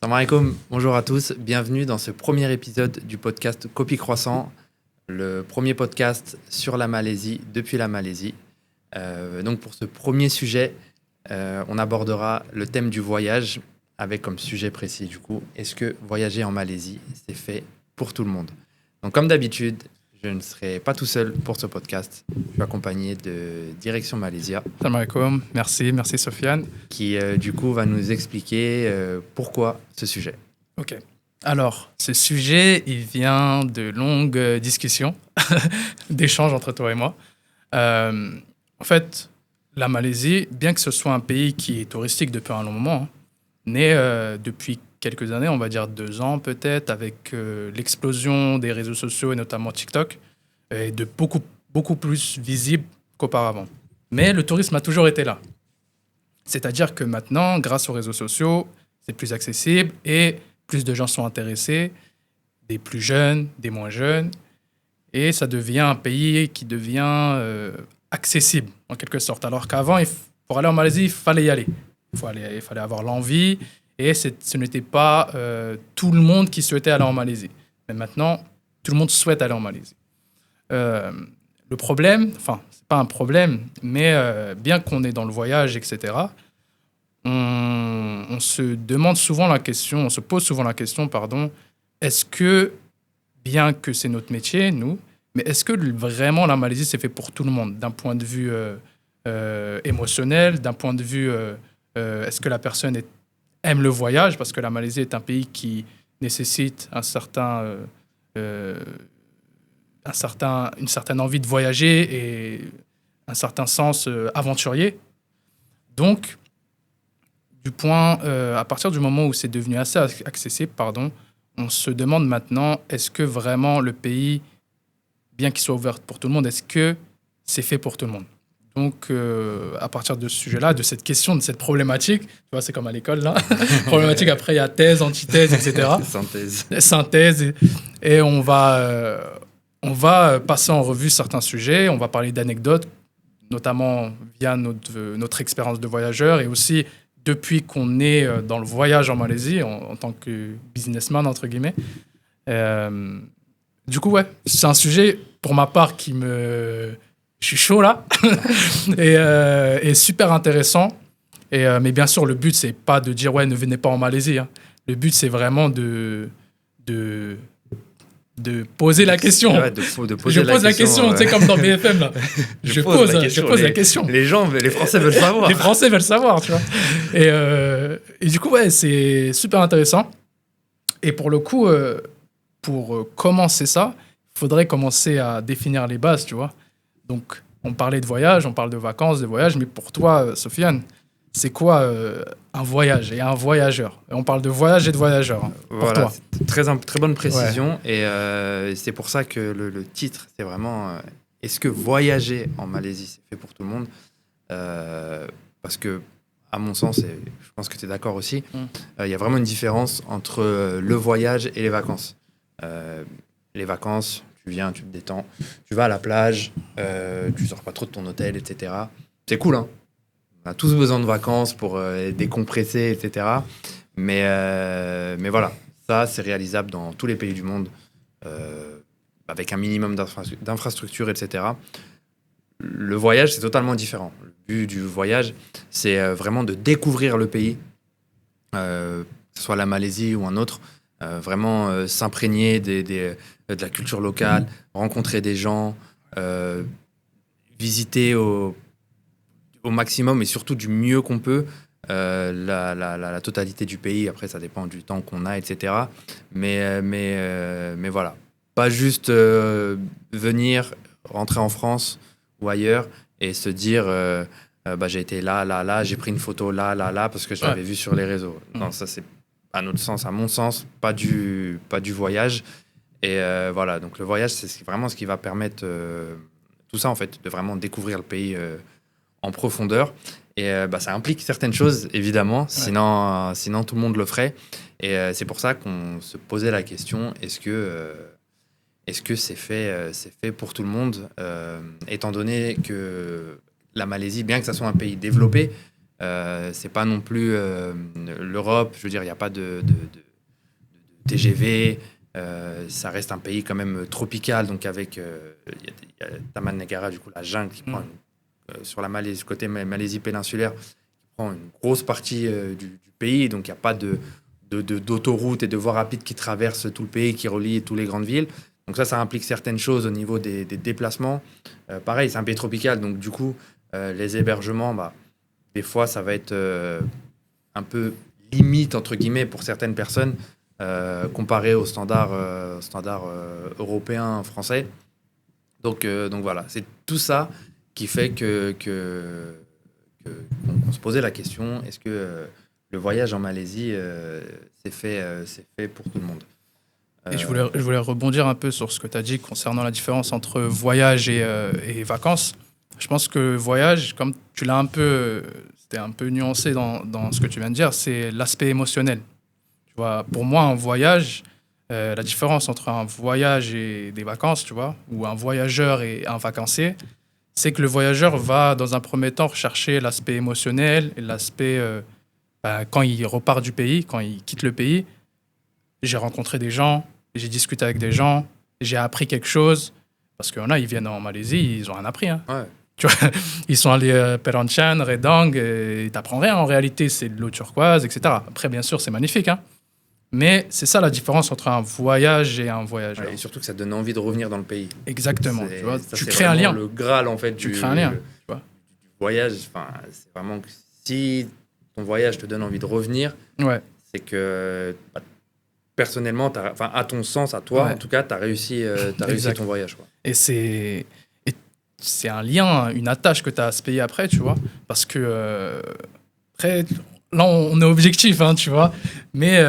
Salam alaikum, bonjour à tous, bienvenue dans ce premier épisode du podcast Copie Croissant, le premier podcast sur la Malaisie depuis la Malaisie. Donc pour ce premier sujet, on abordera le thème du voyage avec comme sujet précis du coup, est-ce que voyager en Malaisie, c'est fait pour tout le monde? Donc comme d'habitude, je ne serai pas tout seul pour ce podcast, je suis accompagné de Direction Malaysia. Salam alaikum, merci Sofiane. Qui du coup va nous expliquer pourquoi ce sujet. Ok. Alors, ce sujet, il vient de longues discussions, d'échanges entre toi et moi. En fait, la Malaisie, bien que ce soit un pays qui est touristique depuis un long moment, né depuis quelques années, on va dire 2 ans peut-être, avec l'explosion des réseaux sociaux et notamment TikTok, est de beaucoup plus visible qu'auparavant. Mais le tourisme a toujours été là. C'est-à-dire que maintenant, grâce aux réseaux sociaux, c'est plus accessible et plus de gens sont intéressés, des plus jeunes, des moins jeunes, et ça devient un pays qui devient accessible en quelque sorte. Alors qu'avant, pour aller en Malaisie, il fallait y aller. Il fallait avoir l'envie, et ce n'était pas tout le monde qui souhaitait aller en Malaisie. Mais maintenant, tout le monde souhaite aller en Malaisie. Le problème, enfin, c'est pas un problème, mais bien qu'on est dans le voyage, etc., on se demande souvent la question, on se pose souvent la question, est-ce que, bien que c'est notre métier, nous, mais est-ce que vraiment la Malaisie, c'est fait pour tout le monde, d'un point de vue émotionnel, d'un point de vue, est-ce que la personne aime le voyage, parce que la Malaisie est un pays qui nécessite une certaine envie de voyager et un certain sens aventurier. Donc, à partir du moment où c'est devenu assez accessible, on se demande maintenant, est-ce que vraiment le pays, bien qu'il soit ouvert pour tout le monde, est-ce que c'est fait pour tout le monde? Donc, à partir de ce sujet-là, de cette question, de cette problématique, tu vois, c'est comme à l'école, là, problématique, après il y a thèse, antithèse, etc. Synthèse. Et on va passer en revue certains sujets, on va parler d'anecdotes, notamment via notre expérience de voyageur, et aussi depuis qu'on est dans le voyage en Malaisie, en tant que businessman, entre guillemets. Du coup, ouais, c'est un sujet, pour ma part, je suis chaud, là, et super intéressant. Mais bien sûr, le but, c'est pas de dire, ouais, ne venez pas en Malaisie. Hein. Le but, c'est vraiment de poser la question. Ouais, de poser la question, tu sais, comme dans BFM, là. Je pose la question. Les Français veulent savoir. Les Français veulent savoir, tu vois. Et du coup, ouais, c'est super intéressant. Et pour le coup, pour commencer ça, il faudrait commencer à définir les bases, tu vois. Donc, on parlait de voyage, on parle de vacances, de voyage, mais pour toi, Sofiane, c'est quoi un voyage et un voyageur? Et on parle de voyage et de voyageur, pour toi. Très bonne précision. Ouais. Et c'est pour ça que le titre, c'est vraiment est-ce que voyager en Malaisie, c'est fait pour tout le monde? Parce que, à mon sens, et je pense que tu es d'accord aussi, il y a vraiment une différence entre le voyage et les vacances. Les vacances, tu viens, tu te détends, tu vas à la plage, tu sors pas trop de ton hôtel, etc. C'est cool, hein? On a tous besoin de vacances pour décompresser, etc. Mais voilà, ça, c'est réalisable dans tous les pays du monde, avec un minimum d'infrastructures, etc. Le voyage, c'est totalement différent. Le but du voyage, c'est vraiment de découvrir le pays, que ce soit la Malaisie ou un autre, vraiment s'imprégner de la culture locale, rencontrer des gens, visiter au maximum et surtout du mieux qu'on peut la totalité du pays. Après, ça dépend du temps qu'on a, etc. Mais voilà. Pas juste venir, rentrer en France ou ailleurs et se dire j'ai été là, j'ai pris une photo là, parce que je l'avais vu sur les réseaux. Non, ça, c'est à mon sens, pas du voyage. Et voilà, donc le voyage, c'est vraiment ce qui va permettre tout ça, en fait, de vraiment découvrir le pays en profondeur. Et ça implique certaines choses, évidemment, sinon tout le monde le ferait. Et c'est pour ça qu'on se posait la question, est-ce que c'est fait pour tout le monde, étant donné que la Malaisie, bien que ça soit un pays développé, C'est pas non plus l'Europe. Je veux dire, il n'y a pas de TGV. Ça reste un pays quand même tropical, donc avec y a Tamanagara, du coup la jungle qui prend sur la Malaisie, côté Malaisie péninsulaire, qui prend une grosse partie du pays, donc il n'y a pas d'autoroute et de voies rapides qui traversent tout le pays, qui relient toutes les grandes villes. Donc ça implique certaines choses au niveau des déplacements. Pareil, c'est un pays tropical, donc du coup, les hébergements, des fois, ça va être un peu limite, entre guillemets, pour certaines personnes, comparé aux standards européens, français. Donc voilà, c'est tout ça qui fait qu'on se posait la question, est-ce que le voyage en Malaisie, c'est fait pour tout le monde? Et je voulais rebondir un peu sur ce que tu as dit concernant la différence entre voyage et vacances. Je pense que voyage, comme tu l'as c'était un peu nuancé dans ce que tu viens de dire, c'est l'aspect émotionnel. Tu vois, pour moi, un voyage, la différence entre un voyage et des vacances, tu vois, ou un voyageur et un vacancier, c'est que le voyageur va, dans un premier temps, rechercher l'aspect émotionnel et l'aspect, quand il repart du pays, quand il quitte le pays. J'ai rencontré des gens, j'ai discuté avec des gens, j'ai appris quelque chose. Parce qu'il y en a, ils viennent en Malaisie, ils n'ont rien appris. Hein. Ouais. Tu vois, ils sont allés à Peranchan, Redang, et ils t'apprennent rien en réalité, c'est de l'eau turquoise, etc. Après, bien sûr, c'est magnifique. Hein. Mais c'est ça la différence entre un voyage et un voyageur. Ouais, et surtout que ça donne envie de revenir dans le pays. Exactement. Tu vois, ça, tu crées un lien. Le Graal, en fait, tu crées un lien. Tu vois. Du voyage. C'est vraiment que si ton voyage te donne envie de revenir, c'est que personnellement, à ton sens, à toi, en tout cas, tu as réussi ton voyage. Quoi. Et c'est un lien, une attache que tu as à se payer après, tu vois. Parce que, après, là, on est objectif, hein, tu vois. Mais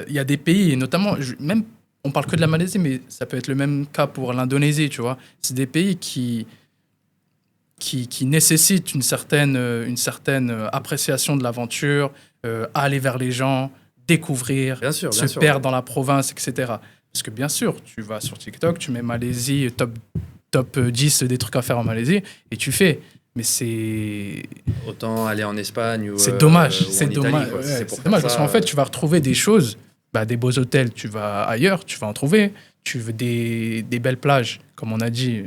il y a des pays, et notamment, même, on parle que de la Malaisie, mais ça peut être le même cas pour l'Indonésie, tu vois. C'est des pays qui nécessitent une certaine appréciation de l'aventure, aller vers les gens, découvrir, se perdre dans la province, etc. Parce que bien sûr, tu vas sur TikTok, tu mets Malaisie, top 10 des trucs à faire en Malaisie, et tu fais. Mais c'est... Autant aller en Espagne ou c'est dommage, c'est dommage. C'est dommage, parce qu'en fait, tu vas retrouver des choses, des beaux hôtels, tu vas ailleurs, tu vas en trouver. Tu veux des belles plages, comme on a dit...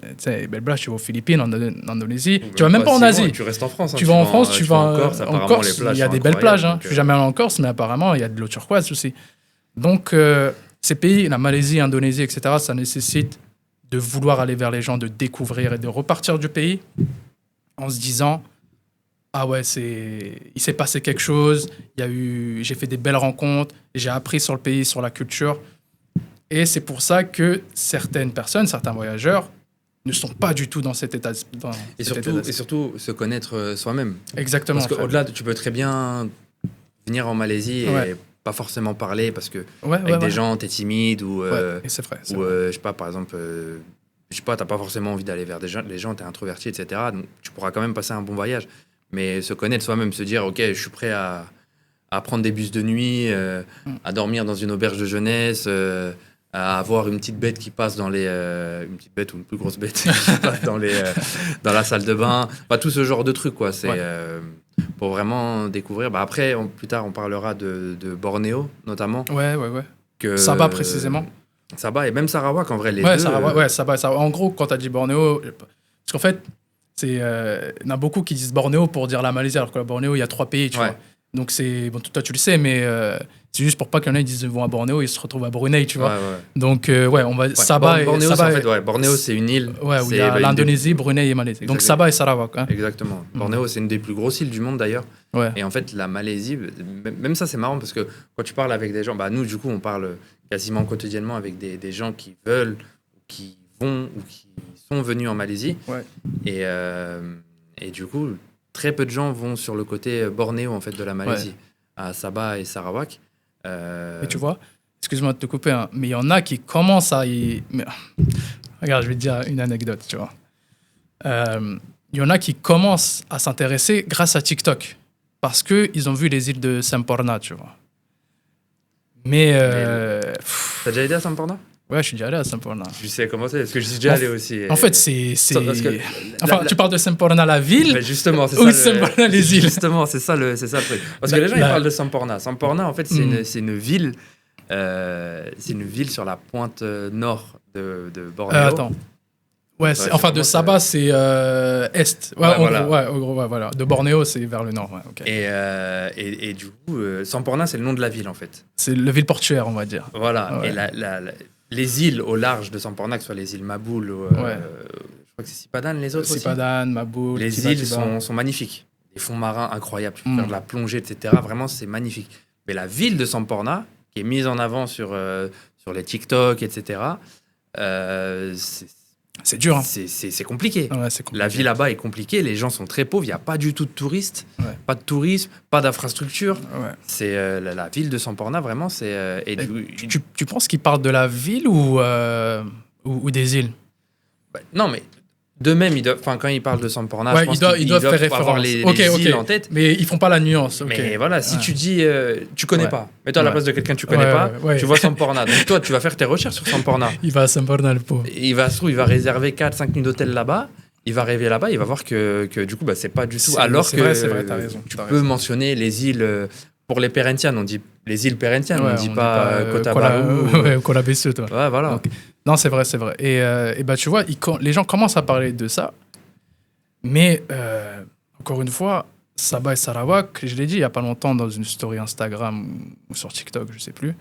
Tu sais, belles plages, tu vas aux Philippines, en Indonésie. Tu vas même pas en Asie. Tu restes en France. Tu vas en France, tu vas en Corse. Il y a des belles plages. Je suis jamais allé en Corse, mais apparemment, il y a de l'eau turquoise aussi. Donc, ces pays, la Malaisie, l'Indonésie, etc., ça nécessite de vouloir aller vers les gens, de découvrir et de repartir du pays en se disant « Ah ouais, il s'est passé quelque chose, j'ai fait des belles rencontres, j'ai appris sur le pays, sur la culture. » Et c'est pour ça que certaines personnes, certains voyageurs, ne sont pas du tout dans cet état. Et surtout, se connaître soi-même. Exactement. Parce qu'au-delà, tu peux très bien venir en Malaisie et pas forcément parler parce que avec des gens, t'es timide ou... et c'est vrai. Je sais pas, par exemple, t'as pas forcément envie d'aller vers les gens, t'es introverti, etc. Donc, tu pourras quand même passer un bon voyage. Mais se connaître soi-même, se dire, OK, je suis prêt à prendre des bus de nuit, à dormir dans une auberge de jeunesse... à avoir une petite bête qui passe une petite bête ou une plus grosse bête qui passe dans la salle de bain, tout ce genre de trucs quoi. C'est pour vraiment découvrir. Après, plus tard, on parlera de Bornéo notamment. Sabah précisément. Sabah et même Sarawak en vrai les deux. Sabah. En gros, quand tu as dit Bornéo, parce qu'en fait, il y en a beaucoup qui disent Bornéo pour dire la Malaisie, alors que la Bornéo, il y a 3 pays, tu vois. Donc toi tu le sais, mais c'est juste pour pas qu'il y en ait qui disent vont à Bornéo et ils se retrouvent à Brunei, tu vois. Donc on va Sabah Bornéo, et Sabah. En fait, Bornéo c'est une île. Où il y a l'Indonésie, Brunei et Malaisie. Donc Sabah et Sarawak. Hein. Exactement. Bornéo c'est une des plus grosses îles du monde d'ailleurs. Et en fait la Malaisie, même ça c'est marrant parce que quand tu parles avec des gens, nous du coup on parle quasiment quotidiennement avec des gens qui veulent, qui vont ou qui sont venus en Malaisie. Et du coup très peu de gens vont sur le côté Bornéo en fait de la Malaisie, à Sabah et Sarawak. Et tu vois, excuse-moi de te couper, hein, mais il y en a qui commencent à regarde, je vais te dire une anecdote, tu vois. Il y en a qui commencent à s'intéresser grâce à TikTok parce qu'ils ont vu les îles de Semporna, tu vois. Mais... T'as déjà été à Semporna ? Ouais, je suis déjà allé à Semporna. Je sais comment c'est, parce que je suis déjà allé aussi. En fait, c'est... Parce que tu parles de Semporna, la ville, mais justement, c'est ou ça. Semporna, les îles. Justement, c'est ça le truc. Parce que les gens, ils parlent de Semporna. Semporna, en fait, c'est une ville. C'est une ville sur la pointe nord de Bornéo. Attends. Ouais, enfin, de Sabah, c'est est. Ouais, en gros, voilà. De Bornéo, c'est vers le nord. Ouais, okay. Et du coup, Semporna, c'est le nom de la ville, en fait. C'est la ville portuaire, on va dire. Voilà. Ouais. Et les îles au large de Semporna, que ce soit les îles Maboul, je crois que c'est Sipadan, les autres Sipadan, Maboul. Les îles sont magnifiques. Les fonds marins incroyables. Tu peux faire de la plongée, etc. Vraiment, c'est magnifique. Mais la ville de Semporna, qui est mise en avant sur les TikTok, etc., c'est dur. Hein. C'est compliqué. Ouais, c'est compliqué. La vie là-bas est compliquée. Les gens sont très pauvres. Il n'y a pas du tout de touristes, pas de tourisme, pas d'infrastructure. Ouais. C'est la ville de Semporna, vraiment. Tu penses qu'ils parlent de la ville ou des îles? Non, mais de même, quand ils parlent de Semporna, je pense ils doivent faire référence. Avoir les îles en tête. Mais ils font pas la nuance. Mais voilà, si tu dis, tu connais pas, mets-toi à la place de quelqu'un que tu connais pas, tu vois Semporna. Donc toi, tu vas faire tes recherches sur Semporna. Il va à Semporna, le pauvre. Il va réserver 4-5 nuits d'hôtel là-bas. Il va arriver là-bas, il va voir que du coup, c'est pas du tout. Alors que c'est vrai, t'as raison. Tu peux mentionner les îles. Pour les Perhentianes, on dit les îles Perhentianes, on dit pas Kota-Baru. Kola-Bessou, toi. Ouais, voilà. Okay. Non, c'est vrai. Et tu vois, les gens commencent à parler de ça. Mais, encore une fois, Sabah et Sarawak, je l'ai dit il n'y a pas longtemps dans une story Instagram ou sur TikTok, je ne sais plus,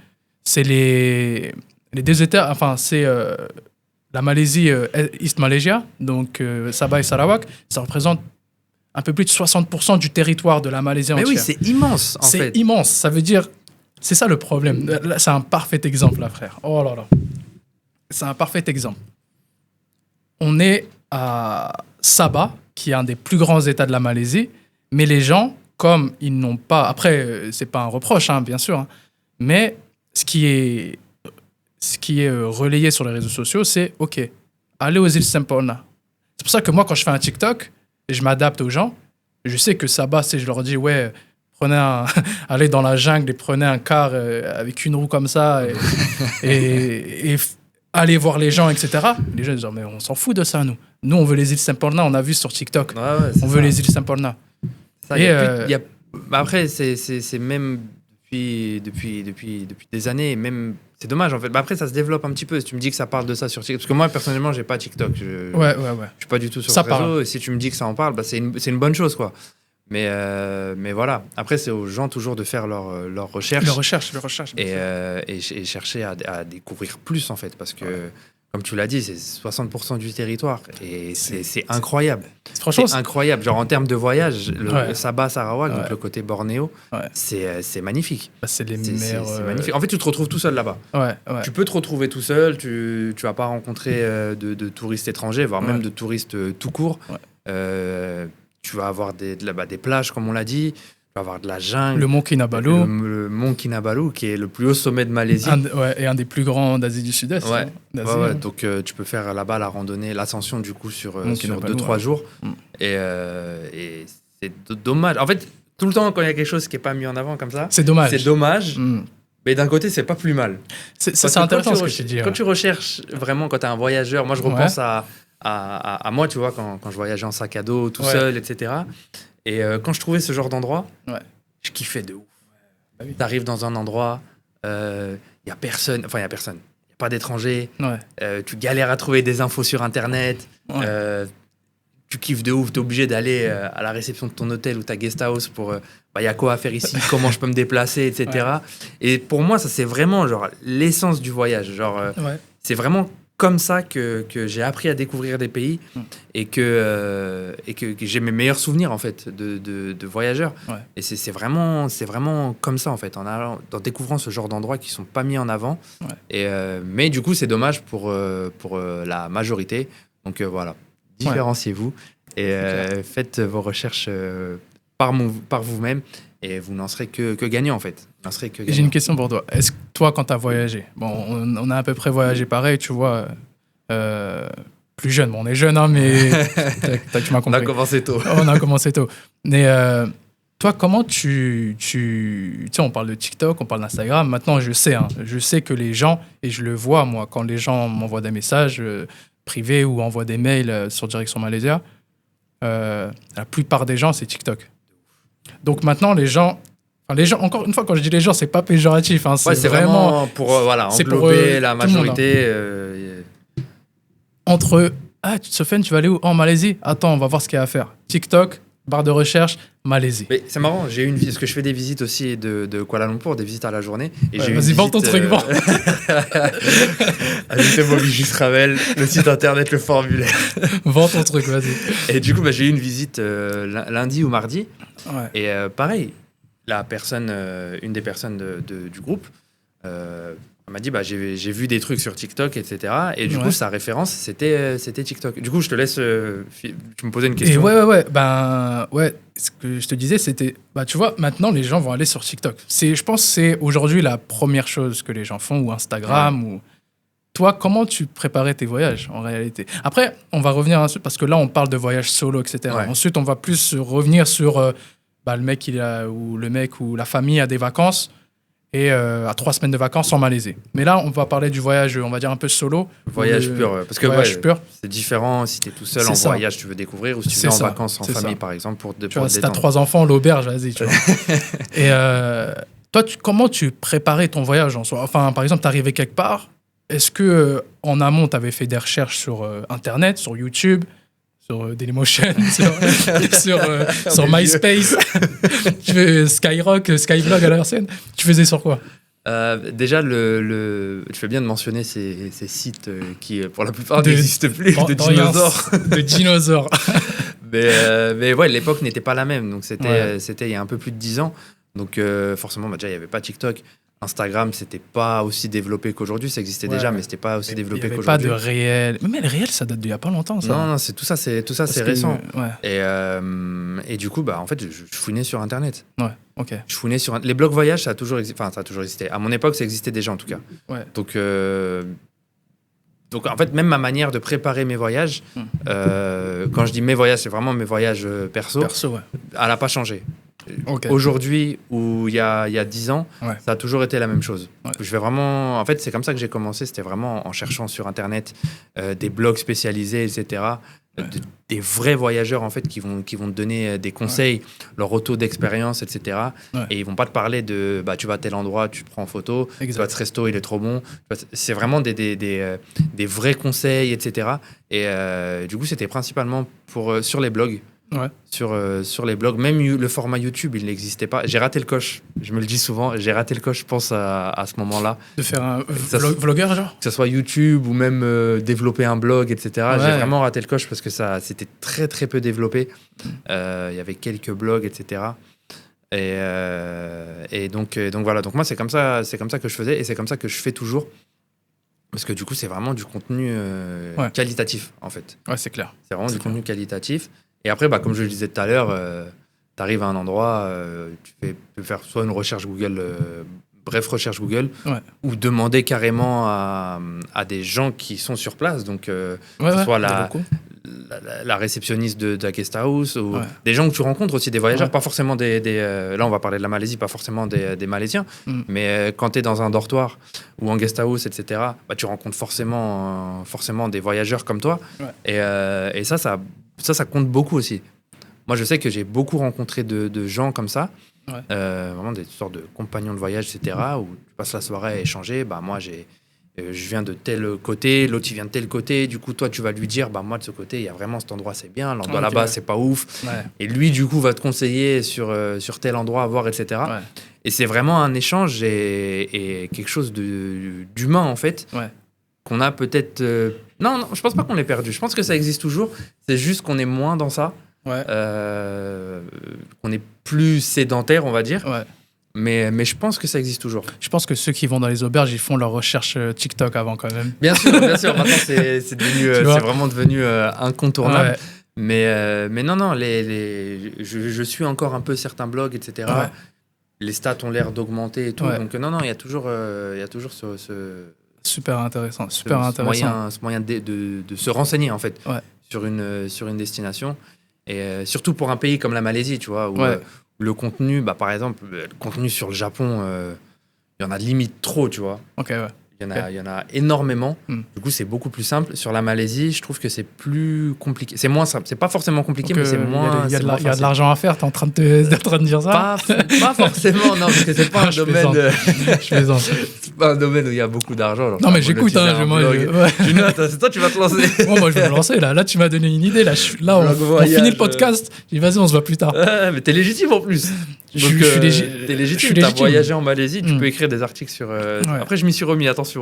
c'est les deux États, enfin, c'est la Malaisie, East Malaysia, donc Sabah et Sarawak, ça représente un peu plus de 60% du territoire de la Malaisie entière. Mais oui, c'est immense, en fait. C'est immense, ça veut dire... C'est ça le problème. Là, c'est un parfait exemple, là, frère. Oh là là. C'est un parfait exemple. On est à Sabah, qui est un des plus grands États de la Malaisie, mais les gens, comme ils n'ont pas... Après, c'est pas un reproche, hein, bien sûr, hein, mais ce qui est relayé sur les réseaux sociaux, c'est « Ok, allez aux îles Semporna ». C'est pour ça que moi, quand je fais un TikTok, et je m'adapte aux gens, je sais que Sabah, je leur dis « Ouais, allez dans la jungle et prenez un car avec une roue comme ça et allez voir les gens, etc. » Les gens disent « Mais on s'en fout de ça, nous. Nous, on veut les îles Semporna, on a vu sur TikTok. On veut les îles Semporna. » Après, c'est même depuis des années, même... C'est dommage, en fait. Après, ça se développe un petit peu. Si tu me dis que ça parle de ça sur TikTok... Parce que moi, personnellement, j'ai pas TikTok. Je suis pas du tout sur ce réseau. Et si tu me dis que ça en parle, c'est une bonne chose, quoi. Mais voilà. Après, c'est aux gens toujours de faire leur recherche. Leur recherche. Et chercher à découvrir plus, en fait. Parce que, comme tu l'as dit, c'est 60% du territoire. Et c'est incroyable. Franchement, c'est incroyable. Genre, en termes de voyage, le Sabah, Sarawak, donc le côté Bornéo, c'est magnifique. C'est les meilleurs... C'est magnifique. En fait, tu te retrouves tout seul là-bas. Tu peux te retrouver tout seul. Tu vas pas rencontrer de touristes étrangers, voire même de touristes tout court. Tu vas avoir des plages, comme on l'a dit. Tu vas avoir de la jungle. Le mont Kinabalu. Le mont Kinabalu, qui est le plus haut sommet de Malaisie. Et un des plus grands d'Asie du Sud-Est. Donc, tu peux faire là-bas la randonnée, l'ascension, du coup, sur 2-3 jours. Et c'est dommage. En fait, tout le temps, quand il y a quelque chose qui n'est pas mis en avant comme ça, c'est dommage. Mais d'un côté, c'est pas plus mal. C'est intéressant ce que je dis. Quand tu recherches vraiment, quand tu es un voyageur, moi, je repense à moi, tu vois, quand je voyageais en sac à dos, tout seul, etc. Et quand je trouvais ce genre d'endroit, je kiffais de ouf. Tu arrives dans un endroit, il n'y a personne, il n'y a pas d'étrangers, tu galères à trouver des infos sur Internet, tu kiffes de ouf, tu es obligé d'aller à la réception de ton hôtel ou ta guest house pour il y a quoi à faire ici, comment je peux me déplacer, etc. Et pour moi, ça, c'est vraiment genre l'essence du voyage. Genre, c'est vraiment comme ça que j'ai appris à découvrir des pays et que j'ai mes meilleurs souvenirs en fait de voyageurs. Et c'est vraiment comme ça en fait, en découvrant ce genre d'endroits qui sont pas mis en avant. Mais du coup, c'est dommage pour la majorité. Donc voilà, différenciez-vous et faites vos recherches par vous-même. Et vous n'en serez que gagnant, en fait. J'ai une question pour toi. Est-ce que toi, quand tu as voyagé, on a à peu près voyagé pareil, tu vois, plus jeune. Bon, on est jeune, hein, mais tu m'as compris. On a commencé tôt. On a commencé tôt. Mais Toi, comment tu sais, on parle de TikTok, on parle d'Instagram. Maintenant, je sais que les gens, et je le vois, moi, quand les gens m'envoient des messages privés ou envoient des mails sur Direction Malaysia, la plupart des gens, c'est TikTok. Donc maintenant, les gens, encore une fois, quand je dis les gens, c'est pas péjoratif. Hein, c'est vraiment pour englober la majorité. Entre, Sofiane, tu vas aller où? En Malaisie? Attends, on va voir ce qu'il y a à faire. TikTok, barre de recherche, Malaisie. Mais c'est marrant, j'ai une parce que je fais des visites aussi de Kuala Lumpur, des visites à la journée. Et vas-y, vends ton truc, vends. Ajoutez Mobijus Travel, le site internet, le formulaire. Vends ton truc, vas-y. Et du coup, j'ai eu une visite lundi ou mardi. Ouais. Et pareil, une des personnes du groupe m'a dit j'ai vu des trucs sur TikTok, etc. Et du coup, sa référence, c'était TikTok. Du coup, je te laisse. Tu me posais une question. Et ce que je te disais, c'était. Tu vois, maintenant, les gens vont aller sur TikTok. Je pense que c'est aujourd'hui la première chose que les gens font, ou Instagram, ou. Toi, comment tu préparais tes voyages, en réalité? Après, on va revenir ensuite, parce que là, on parle de voyages solo, etc. Ouais. Ensuite, on va plus revenir sur le mec, ou la famille a des vacances et à 3 semaines de vacances en Malaisie. Mais là, on va parler du voyage, on va dire un peu solo. Voyage pur. Parce que pur. C'est différent si tu es tout seul en voyage, tu veux découvrir, ou si tu es en vacances en famille, par exemple, pour te détendre. Si tu as 3 enfants, l'auberge, vas-y. Tu vois. Et toi, comment tu préparais ton voyage en soi? Enfin, par exemple, tu arrivais quelque part. Est-ce que en amont, tu avais fait des recherches sur Internet, sur YouTube, sur Dailymotion, sur MySpace, Skyrock, Skyblog à l'ancienne? Tu faisais sur quoi? Déjà, tu fais bien de mentionner ces sites qui, pour la plupart, n'existent plus, de dinosaures. De dinosaures. mais ouais, l'époque n'était pas la même. Donc, c'était il y a un peu plus de 10 ans. Donc, forcément, déjà, il n'y avait pas TikTok. Instagram, c'était pas aussi développé qu'aujourd'hui. Ça existait déjà, mais c'était pas aussi développé qu'aujourd'hui. Il n'y avait pas de réel. Mais le réel, ça date d'il y a pas longtemps, ça. Non, c'est tout ça, c'est récent. Et du coup, en fait, je fouinais sur Internet. Ouais, ok. Je fouinais sur les blogs voyage, ça a toujours existé. À mon époque, ça existait déjà en tout cas. Ouais. Donc en fait, même ma manière de préparer mes voyages, quand je dis mes voyages, c'est vraiment mes voyages perso. Ouais. Elle n'a pas changé. Okay. Aujourd'hui ou il y a 10 ans, ça a toujours été la même chose. Ouais. Je vais vraiment, en fait, c'est comme ça que j'ai commencé. C'était vraiment en cherchant sur Internet des blogs spécialisés, etc. Des vrais voyageurs en fait qui vont te donner des conseils, leur retour d'expérience, etc. Et ils vont pas te parler de tu vas à tel endroit, tu te prends en photo, tu vas à ce resto, il est trop bon. C'est vraiment des vrais conseils, etc. Et du coup, c'était principalement sur les blogs. Ouais. Sur les blogs, même le format YouTube, il n'existait pas. J'ai raté le coche, je me le dis souvent, j'ai raté le coche, je pense, à ce moment-là. De faire un vlogueur, genre? Que ce soit YouTube ou même développer un blog, etc. J'ai vraiment raté le coche parce que c'était très, très peu développé. Il y avait quelques blogs, etc. Et donc voilà. Donc moi, c'est comme ça que je faisais et c'est comme ça que je fais toujours. Parce que du coup, c'est vraiment du contenu qualitatif, en fait. Ouais, c'est clair. C'est vraiment du contenu qualitatif. Et après, comme je le disais tout à l'heure, tu arrives à un endroit, tu peux faire soit une recherche Google, recherche Google, ou demander carrément à des gens qui sont sur place, donc que ce soit la réceptionniste de la guest house, ou des gens que tu rencontres aussi, des voyageurs, pas forcément là on va parler de la Malaisie, pas forcément des Malaisiens, mais quand tu es dans un dortoir ou en guest house, etc., tu rencontres forcément des voyageurs comme toi, et ça compte beaucoup aussi. Moi, je sais que j'ai beaucoup rencontré de gens comme ça, vraiment des sortes de compagnons de voyage, etc., où tu passes la soirée à échanger. Moi, je viens de tel côté, l'autre, il vient de tel côté. Du coup, toi, tu vas lui dire, moi, de ce côté, il y a vraiment cet endroit, c'est bien. L'endroit là-bas, c'est pas ouf. Ouais. Et lui, du coup, va te conseiller sur tel endroit à voir, etc. Ouais. Et c'est vraiment un échange et quelque chose d'humain, en fait. Ouais. Qu'on a peut-être... Non, je pense pas qu'on l'ait perdu. Je pense que ça existe toujours. C'est juste qu'on est moins dans ça. Ouais. Qu'on est plus sédentaire, on va dire. Ouais. Mais je pense que ça existe toujours. Je pense que ceux qui vont dans les auberges, ils font leur recherche TikTok avant quand même. Bien sûr. Maintenant, c'est vraiment devenu incontournable. Ouais. Mais non, je suis encore un peu certains blogs, etc. Ouais. Les stats ont l'air d'augmenter et tout. Ouais. Donc non, il y a toujours ce Super intéressant. Ce moyen de se renseigner, en fait, sur une destination. Et surtout pour un pays comme la Malaisie, tu vois, où le contenu, par exemple, le contenu sur le Japon, il y en a limite trop, tu vois. Ok, ouais. Il y en a énormément. Du coup, c'est beaucoup plus simple. Sur la Malaisie, je trouve que c'est plus compliqué. C'est moins simple. C'est pas forcément compliqué, mais c'est moins. Il y a de l'argent à faire. T'es en train de dire ça? Pas forcément, non, parce que c'est pas un domaine. Je plaisante. C'est pas un domaine où il y a beaucoup d'argent. Non, mais j'écoute. Tu notes, c'est toi, tu vas te lancer. Moi, je vais me lancer. Là, tu m'as donné une idée. On finit le podcast. Je dis, vas-y, on se voit plus tard. Mais t'es légitime en plus. T'es légitime. T'as voyagé en Malaisie. Tu peux écrire des articles sur. Après, je m'y suis remis. Attention.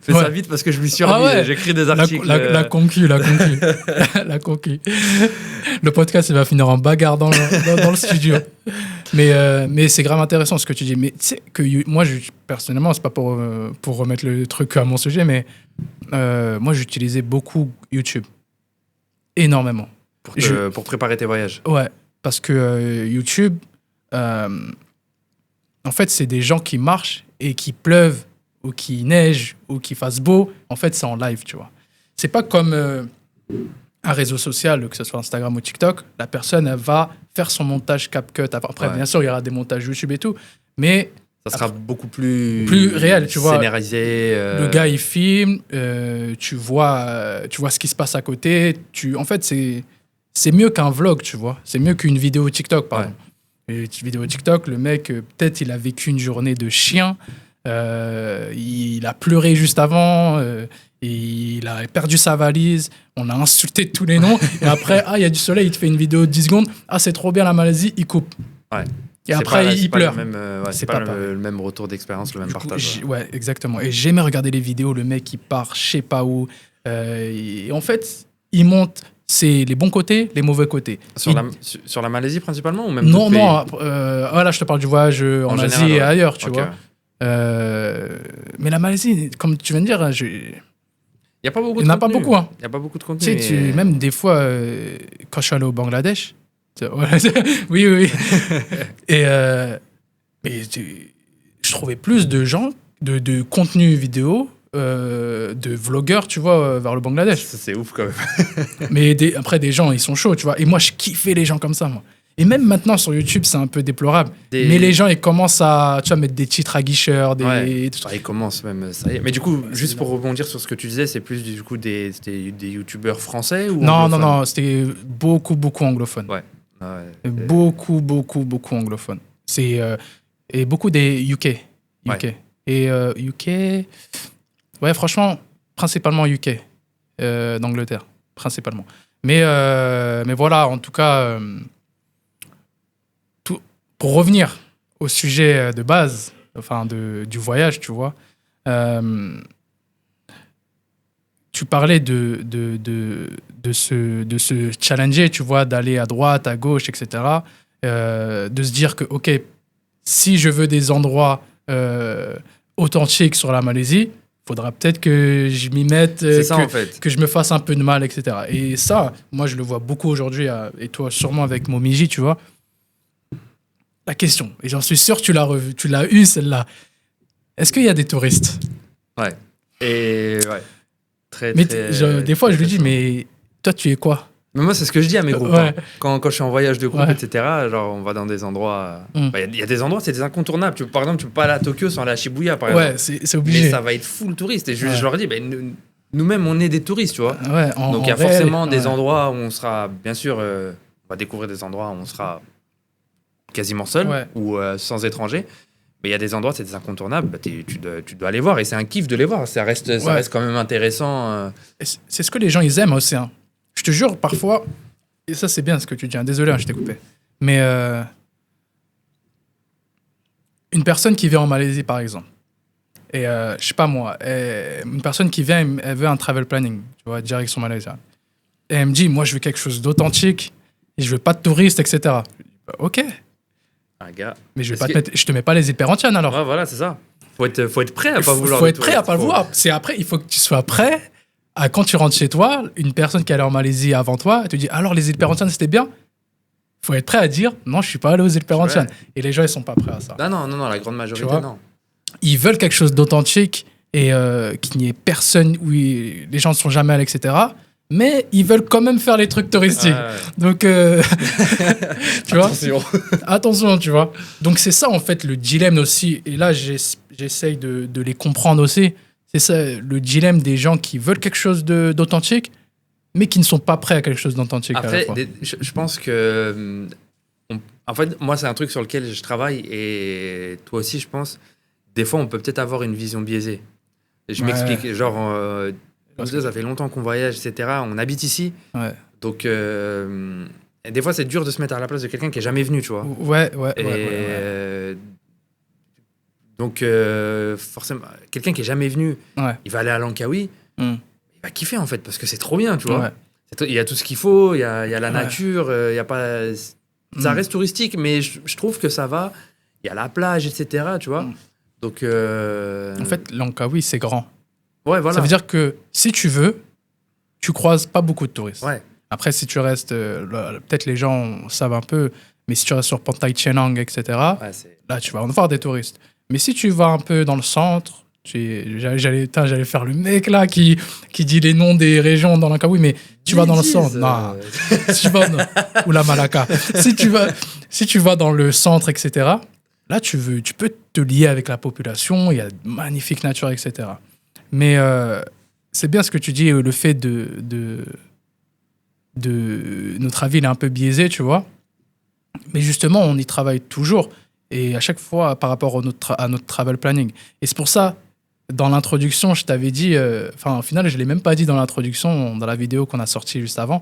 Fais ça vite parce que je m'y suis remis. J'écris des articles. La concu. La concu. Le podcast, il va finir en bagarre dans le studio. Mais c'est grave intéressant ce que tu dis. Mais tu sais que moi, personnellement, c'est pas pour remettre le truc à mon sujet, mais moi, j'utilisais beaucoup YouTube. Énormément. Pour préparer tes voyages. Ouais, parce que YouTube, en fait, c'est des gens qui marchent et qui pleuvent ou qu'il neige, ou qu'il fasse beau, en fait, c'est en live, tu vois. C'est pas comme un réseau social, que ce soit Instagram ou TikTok, la personne, elle va faire son montage CapCut. Après, bien sûr, il y aura des montages YouTube et tout, mais... Ça sera beaucoup plus réel, tu vois. Scénarisé. Le gars, il filme, tu vois ce qui se passe à côté. En fait, c'est mieux qu'un vlog, tu vois. C'est mieux qu'une vidéo TikTok, par exemple. Une vidéo TikTok, le mec, peut-être, il a vécu une journée de chien. Il a pleuré juste avant, il a perdu sa valise, on a insulté tous les noms, et après, il y a du soleil, il te fait une vidéo de 10 secondes, c'est trop bien la Malaisie, il coupe. Ouais. Et après, il pleure. C'est pas le même retour d'expérience, le même partage. Ouais, exactement. Et j'aimais regarder les vidéos, le mec, il part, je sais pas où. Et en fait, il monte les bons côtés, les mauvais côtés. Sur la Malaisie principalement ou même Non, là, je te parle du voyage en Asie général, et ailleurs, tu vois. Mais la Malaisie, comme tu viens de dire, il n'y a pas beaucoup de contenu. Pas beaucoup, hein. Il n'y a pas beaucoup de contenu. Tu sais, même des fois, quand je suis allé au Bangladesh, oui. et je trouvais plus de gens, de contenu vidéo, de vlogueurs, tu vois, vers le Bangladesh. C'est ouf quand même. Mais après, des gens, ils sont chauds, tu vois. Et moi, je kiffais les gens comme ça, moi. Et même maintenant, sur YouTube, c'est un peu déplorable. Mais les gens, ils commencent à mettre des titres aguicheurs. Ils commencent même, ça y est. Mais du coup, juste pour rebondir sur ce que tu disais, c'est plus du coup des youtubeurs français ou Non, c'était beaucoup anglophone. Ouais. Beaucoup anglophone. Et beaucoup des UK. Et UK... Ouais, franchement, principalement UK. D'Angleterre, principalement. Mais voilà, en tout cas... Pour revenir au sujet de base, enfin du voyage, tu vois, tu parlais de se challenger, tu vois, d'aller à droite, à gauche, etc. De se dire que, ok, si je veux des endroits authentiques sur la Malaisie, il faudra peut-être que je m'y mette, en fait. que je me fasse un peu de mal, etc. Et ça, moi, je le vois beaucoup aujourd'hui, et toi, sûrement avec Momiji, tu vois. La question, et j'en suis sûr que tu l'as eu celle-là. Est-ce qu'il y a des touristes? Ouais. Et ouais. Très, mais très, des fois, je lui dis, mais toi, tu es quoi? Mais moi, c'est ce que je dis à mes groupes. Ouais. Hein. Quand je suis en voyage de groupe, etc., genre, on va dans des endroits... Il y a des endroits, c'est des incontournables. Par exemple, tu peux pas aller à Tokyo sans aller à Shibuya, par exemple. Ouais, c'est obligé. Mais ça va être full touriste. Et je leur dis, nous-mêmes, on est des touristes, tu vois. Ouais, donc, il y a forcément des endroits où on sera... Bien sûr, on va découvrir des endroits où on sera quasiment seul ou sans étrangers. Mais il y a des endroits, c'est des incontournables. Tu dois aller voir. Et c'est un kiff de les voir. Ça reste quand même intéressant. C'est ce que les gens, ils aiment aussi. Hein. Je te jure, parfois... Et ça, c'est bien ce que tu dis. Hein. Désolé, je t'ai coupé. Mais une personne qui vient en Malaisie, par exemple, et je sais pas moi, une personne qui vient, elle veut un travel planning, tu vois, direction malaisie. Et elle me dit, moi, je veux quelque chose d'authentique, et je veux pas de touristes, etc. Ok. Gars, mais je te mets pas les îles Perhentianes, alors. Ouais, voilà, c'est ça. Faut être prêt à pas vouloir. Faut être prêt à pas le vouloir. C'est après, il faut que tu sois prêt à, quand tu rentres chez toi, une personne qui est allée en Malaisie avant toi, elle te dit, alors, les îles Perhentianes, c'était bien? Faut être prêt à dire, non, je suis pas allé aux îles Perhentianes. Et les gens, ils sont pas prêts à ça. Non, la grande majorité, non. Ils veulent quelque chose d'authentique et qu'il n'y ait personne où les gens ne sont jamais allés, etc. mais ils veulent quand même faire les trucs touristiques. Donc, tu vois, attention, tu vois. Donc, c'est ça, en fait, le dilemme aussi. Et là, j'essaye de les comprendre aussi. C'est ça, le dilemme des gens qui veulent quelque chose d'authentique, mais qui ne sont pas prêts à quelque chose d'authentique. Après, je pense que... en fait, moi, c'est un truc sur lequel je travaille, et toi aussi, je pense. Des fois, on peut peut-être avoir une vision biaisée. Je m'explique. Genre, ça fait longtemps qu'on voyage, etc. On habite ici. Ouais. Donc, des fois, c'est dur de se mettre à la place de quelqu'un qui n'est jamais venu, tu vois. Donc, forcément, quelqu'un qui n'est jamais venu, il va aller à Langkawi, il va kiffer, en fait, parce que c'est trop bien, tu vois. Il y a tout ce qu'il faut, il y a la nature, il y a pas... Ça reste touristique, mais je trouve que ça va. Il y a la plage, etc., tu vois. Donc, en fait, Langkawi, c'est grand. Ouais, voilà. Ça veut dire que si tu veux, tu croises pas beaucoup de touristes. Ouais. Après, si tu restes, peut-être les gens savent un peu, mais si tu restes sur Pantai Chenang, etc., là, tu vas en voir des touristes. Mais si tu vas un peu dans le centre, j'allais faire le mec là qui dit les noms des régions dans Langkawi, mais tu vas dans le centre. Non. Ou la Malacca. Si tu vas dans le centre, etc., là, tu peux te lier avec la population, il y a de magnifique nature, etc. Mais c'est bien ce que tu dis, le fait de notre avis, il est un peu biaisé, tu vois. Mais justement, on y travaille toujours. Et à chaque fois, par rapport à notre travel planning. Et c'est pour ça, dans l'introduction, je t'avais dit... au final, je ne l'ai même pas dit dans l'introduction, dans la vidéo qu'on a sortie juste avant,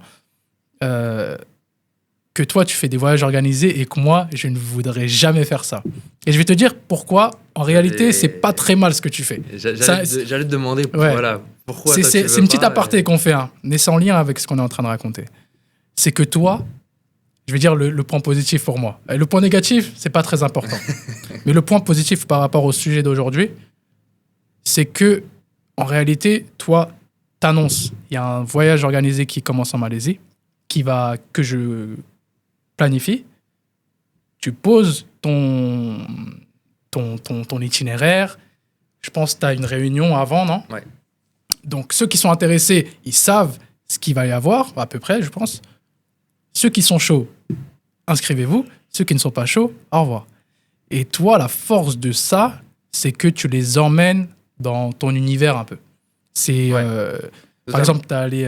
que toi, tu fais des voyages organisés et que moi, je ne voudrais jamais faire ça. Et je vais te dire pourquoi, en réalité, c'est pas très mal ce que tu fais. J'allais te demander voilà, pourquoi toi, c'est une petite aparté qu'on fait, mais c'est en lien avec ce qu'on est en train de raconter. C'est que toi, je vais dire le point positif pour moi. Et le point négatif, c'est pas très important. Mais le point positif par rapport au sujet d'aujourd'hui, c'est que, en réalité, toi, t'annonces, il y a un voyage organisé qui commence en Malaisie, que je planifie, tu poses ton itinéraire, je pense que tu as une réunion avant, non ? Ouais. Donc, ceux qui sont intéressés, ils savent ce qu'il va y avoir, à peu près, je pense. Ceux qui sont chauds, inscrivez-vous. Ceux qui ne sont pas chauds, au revoir. Et toi, la force de ça, c'est que tu les emmènes dans ton univers un peu. Par exemple, tu as allé...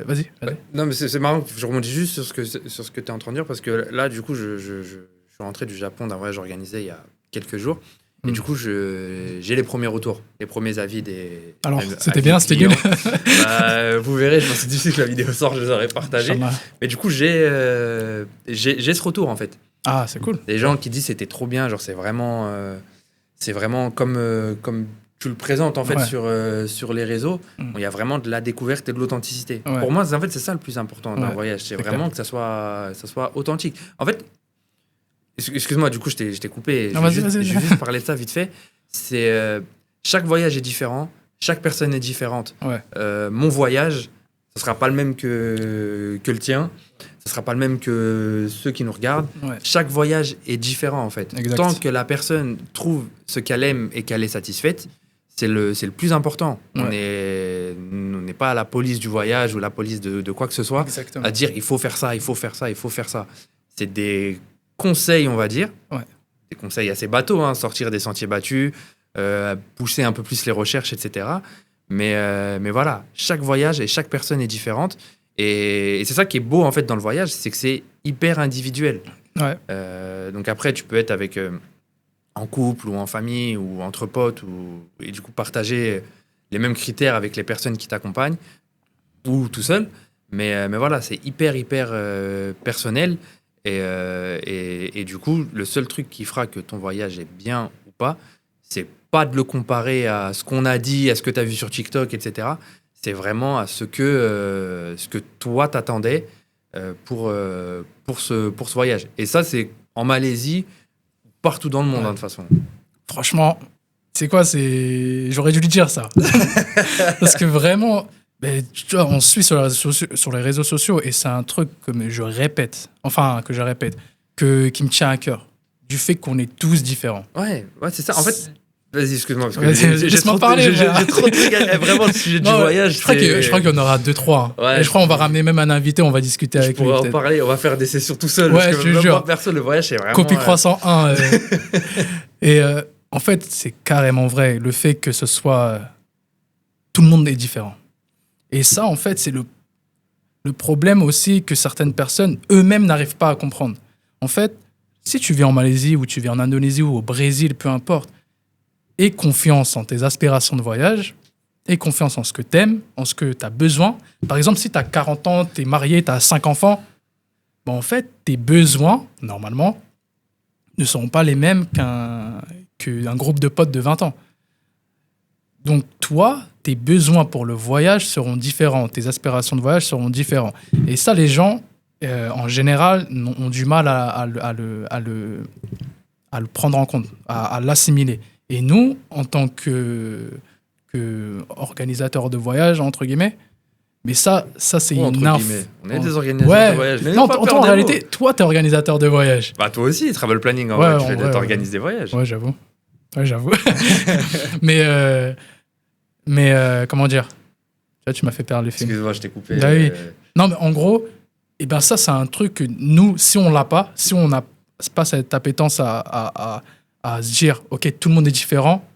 Vas-y. Ouais. Non, mais c'est marrant, je rebondis juste sur ce que tu es en train de dire, parce que là, du coup, je suis rentré du Japon d'un voyage organisé il y a quelques jours. Et du coup, j'ai les premiers retours, les premiers avis des... Alors, c'était bien, c'était nul. Vous verrez, je pense que d'ici que la vidéo sort, je les aurai partagés. Mais du coup, j'ai ce retour, en fait. Ah, c'est cool. Des gens qui disent c'était trop bien, genre c'est vraiment comme tu le présentes, en fait, sur les réseaux. Il y a vraiment de la découverte et de l'authenticité. Ouais. Pour moi, en fait, c'est ça le plus important d'un voyage. C'est vraiment clair. Que ça soit authentique. En fait, excuse-moi, du coup, je t'ai coupé. Je vais juste parler de ça vite fait. Chaque voyage est différent. Chaque personne est différente. Ouais. Mon voyage, ce ne sera pas le même que le tien. Ce ne sera pas le même que ceux qui nous regardent. Ouais. Chaque voyage est différent, en fait. Exact. Tant que la personne trouve ce qu'elle aime et qu'elle est satisfaite, c'est le plus important. Ouais. On n'est pas à la police du voyage ou la police de quoi que ce soit. Exactement. À dire il faut faire ça, il faut faire ça, il faut faire ça. C'est des conseils, on va dire. Ouais. Des conseils assez bateaux, hein, sortir des sentiers battus, pousser un peu plus les recherches, etc. Mais voilà, chaque voyage et chaque personne est différente. Et c'est ça qui est beau, en fait, dans le voyage, c'est que c'est hyper individuel. Ouais. Donc après, tu peux être avec... en couple ou en famille ou entre potes et du coup partager les mêmes critères avec les personnes qui t'accompagnent ou tout seul. Mais voilà, c'est hyper personnel. Et du coup, le seul truc qui fera que ton voyage est bien ou pas, c'est pas de le comparer à ce qu'on a dit, à ce que tu as vu sur TikTok, etc. C'est vraiment à ce que toi t'attendais pour ce voyage. Et ça, c'est en Malaisie, partout dans le monde, de toute façon. Franchement, c'est quoi, j'aurais dû lui dire ça. Parce que vraiment, tu vois, on se suit sur les réseaux sociaux et c'est un truc que je répète, qui me tient à cœur. Du fait qu'on est tous différents. Ouais, c'est ça. En fait, Vas-y, excuse-moi. Parce que Vas-y, laisse-moi parler. J'ai trop de trucs. Vraiment, le sujet du voyage. Je crois qu'il y en aura 2-3. Ouais, et je crois qu'on va ramener même un invité, on va discuter avec lui. On pourra en parler, on va faire des sessions tout seul. Ouais, parce que je te jure. Moi, perso, le voyage, c'est vraiment. Copie croissant 1. Et en fait, c'est carrément vrai. Le fait que ce soit. Tout le monde est différent. Et ça, en fait, c'est le problème aussi que certaines personnes eux-mêmes n'arrivent pas à comprendre. En fait, si tu vis en Malaisie ou tu vis en Indonésie ou au Brésil, peu importe, aie confiance en tes aspirations de voyage, aie confiance en ce que tu aimes, en ce que tu as besoin. Par exemple, si tu as 40 ans, tu es marié, tu as 5 enfants, bon, en fait, tes besoins, normalement, ne seront pas les mêmes qu'un groupe de potes de 20 ans. Donc, toi, tes besoins pour le voyage seront différents, tes aspirations de voyage seront différents. Et ça, les gens, en général, ont du mal à le prendre en compte, à l'assimiler. Et nous, en tant que organisateurs de voyage, entre guillemets, mais ça c'est une On est des organisateurs de voyage. Non, en réalité, toi, t'es organisateur de voyage. Bah, toi aussi, travel planning, t'organises des voyages. Ouais, j'avoue. mais comment dire? Tu m'as fait perdre les films. Excuse-moi, je t'ai coupé. Bah oui. Non, mais en gros, ça, c'est un truc que nous, si on l'a pas, si on n'a pas cette appétence à se dire, OK, tout le monde est différent,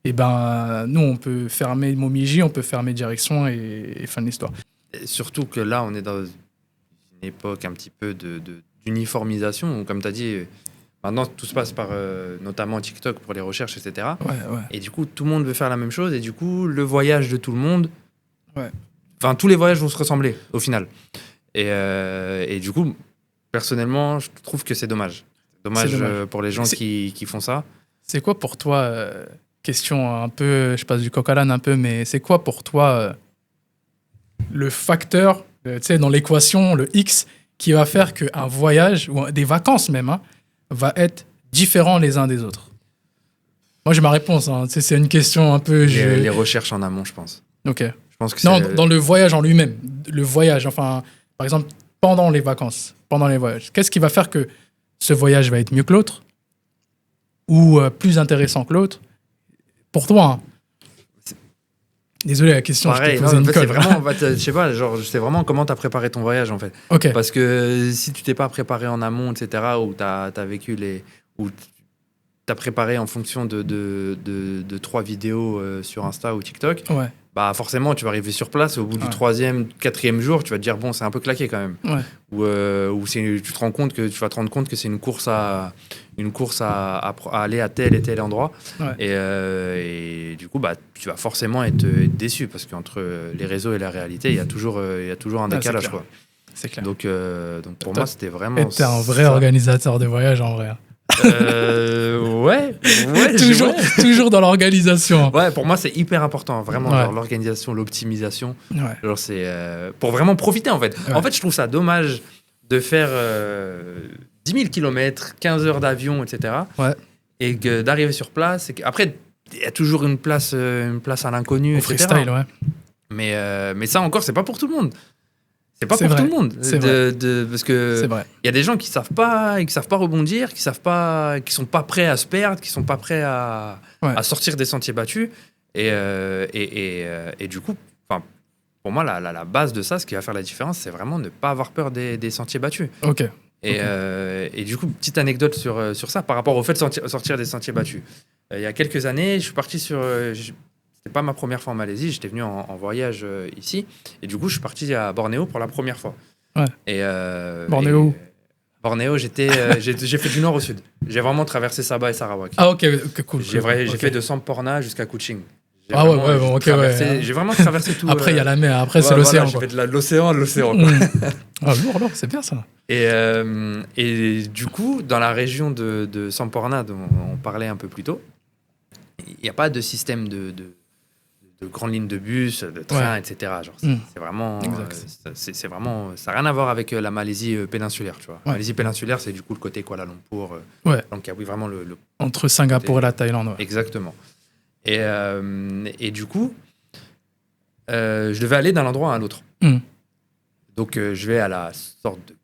nous, on peut fermer Momiji, on peut fermer Direction et fin de l'histoire. Et surtout que là, on est dans une époque un petit peu d'uniformisation. Comme tu as dit, maintenant, tout se passe par notamment TikTok pour les recherches, etc. Ouais. Et du coup, tout le monde veut faire la même chose. Et du coup, le voyage de tout le monde... Enfin, tous les voyages vont se ressembler, au final. Et du coup, personnellement, je trouve que c'est dommage. Dommage pour les gens qui font ça. C'est quoi pour toi question un peu, je passe du coq à l'âne un peu, mais c'est quoi pour toi le facteur, tu sais, dans l'équation, le X, qui va faire qu'un voyage, ou des vacances même, va être différent les uns des autres? Moi, j'ai ma réponse. C'est une question un peu... Les recherches en amont, je pense. Ok. Je pense que dans le voyage en lui-même. Le voyage, enfin, par exemple, pendant les vacances, pendant les voyages. Qu'est-ce qui va faire que ce voyage va être mieux que l'autre? Ou plus intéressant que l'autre? Pour toi, Désolé, la question, pareil, je t'ai posé une colle. C'est vraiment, je sais pas, genre, c'est vraiment comment tu as préparé ton voyage, en fait. Okay. Parce que si tu t'es pas préparé en amont, etc., ou tu as vécu ou tu as préparé en fonction de 3 vidéos sur Insta ou TikTok, bah forcément, tu vas arriver sur place, au bout du 3e, 4e jour, tu vas te dire, bon, c'est un peu claqué quand même. Ou tu vas te rendre compte que c'est une course à aller à tel et tel endroit. Et du coup, bah, tu vas forcément être déçu, parce qu'entre les réseaux et la réalité, il y a toujours un décalage. Quoi. C'est clair. Donc pour moi, c'était vraiment... T'es un vrai organisateur de voyage, en vrai. Ouais, toujours dans l'organisation. Ouais, pour moi c'est hyper important, vraiment, genre, l'organisation, l'optimisation. Genre, c'est pour vraiment profiter, en fait. En fait, je trouve ça dommage de faire 10 000 km, 15 heures d'avion, etc. Et d'arriver sur place. Après, il y a toujours une place à l'inconnu, etc. Freestyle, mais ça encore, c'est pas pour tout le monde. C'est pas pour tout le monde, parce que il y a des gens qui savent pas rebondir, qui sont pas prêts à se perdre, qui sont pas prêts à sortir des sentiers battus, et du coup, pour moi, la base de ça, ce qui va faire la différence, c'est vraiment ne pas avoir peur des sentiers battus. Et du coup, petite anecdote sur ça par rapport au fait de sortir des sentiers battus. Il y a quelques années, je suis parti sur... C'était pas ma première fois en Malaisie, j'étais venu en voyage ici. Et du coup, je suis parti à Bornéo pour la première fois. Bornéo. Bornéo, j'ai fait du nord au sud. J'ai vraiment traversé Sabah et Sarawak. Ah, ok, cool. J'ai fait de Sampurna jusqu'à Kuching. J'ai vraiment traversé tout. Après, il y a la mer, après, c'est l'océan. J'ai fait de l'océan. Lourd, c'est bien ça. Et du coup, dans la région de Sampurna, dont on parlait un peu plus tôt, il n'y a pas de système de grandes lignes de bus, de trains, etc. Genre, c'est vraiment, ça n'a rien à voir avec la Malaisie péninsulaire, tu vois. La Malaisie péninsulaire, c'est du coup le côté Kuala Lumpur. Donc, il y a vraiment entre Singapour et la Thaïlande. Exactement. Et du coup, je devais aller d'un endroit à l'autre. Donc, je vais à la sorte de...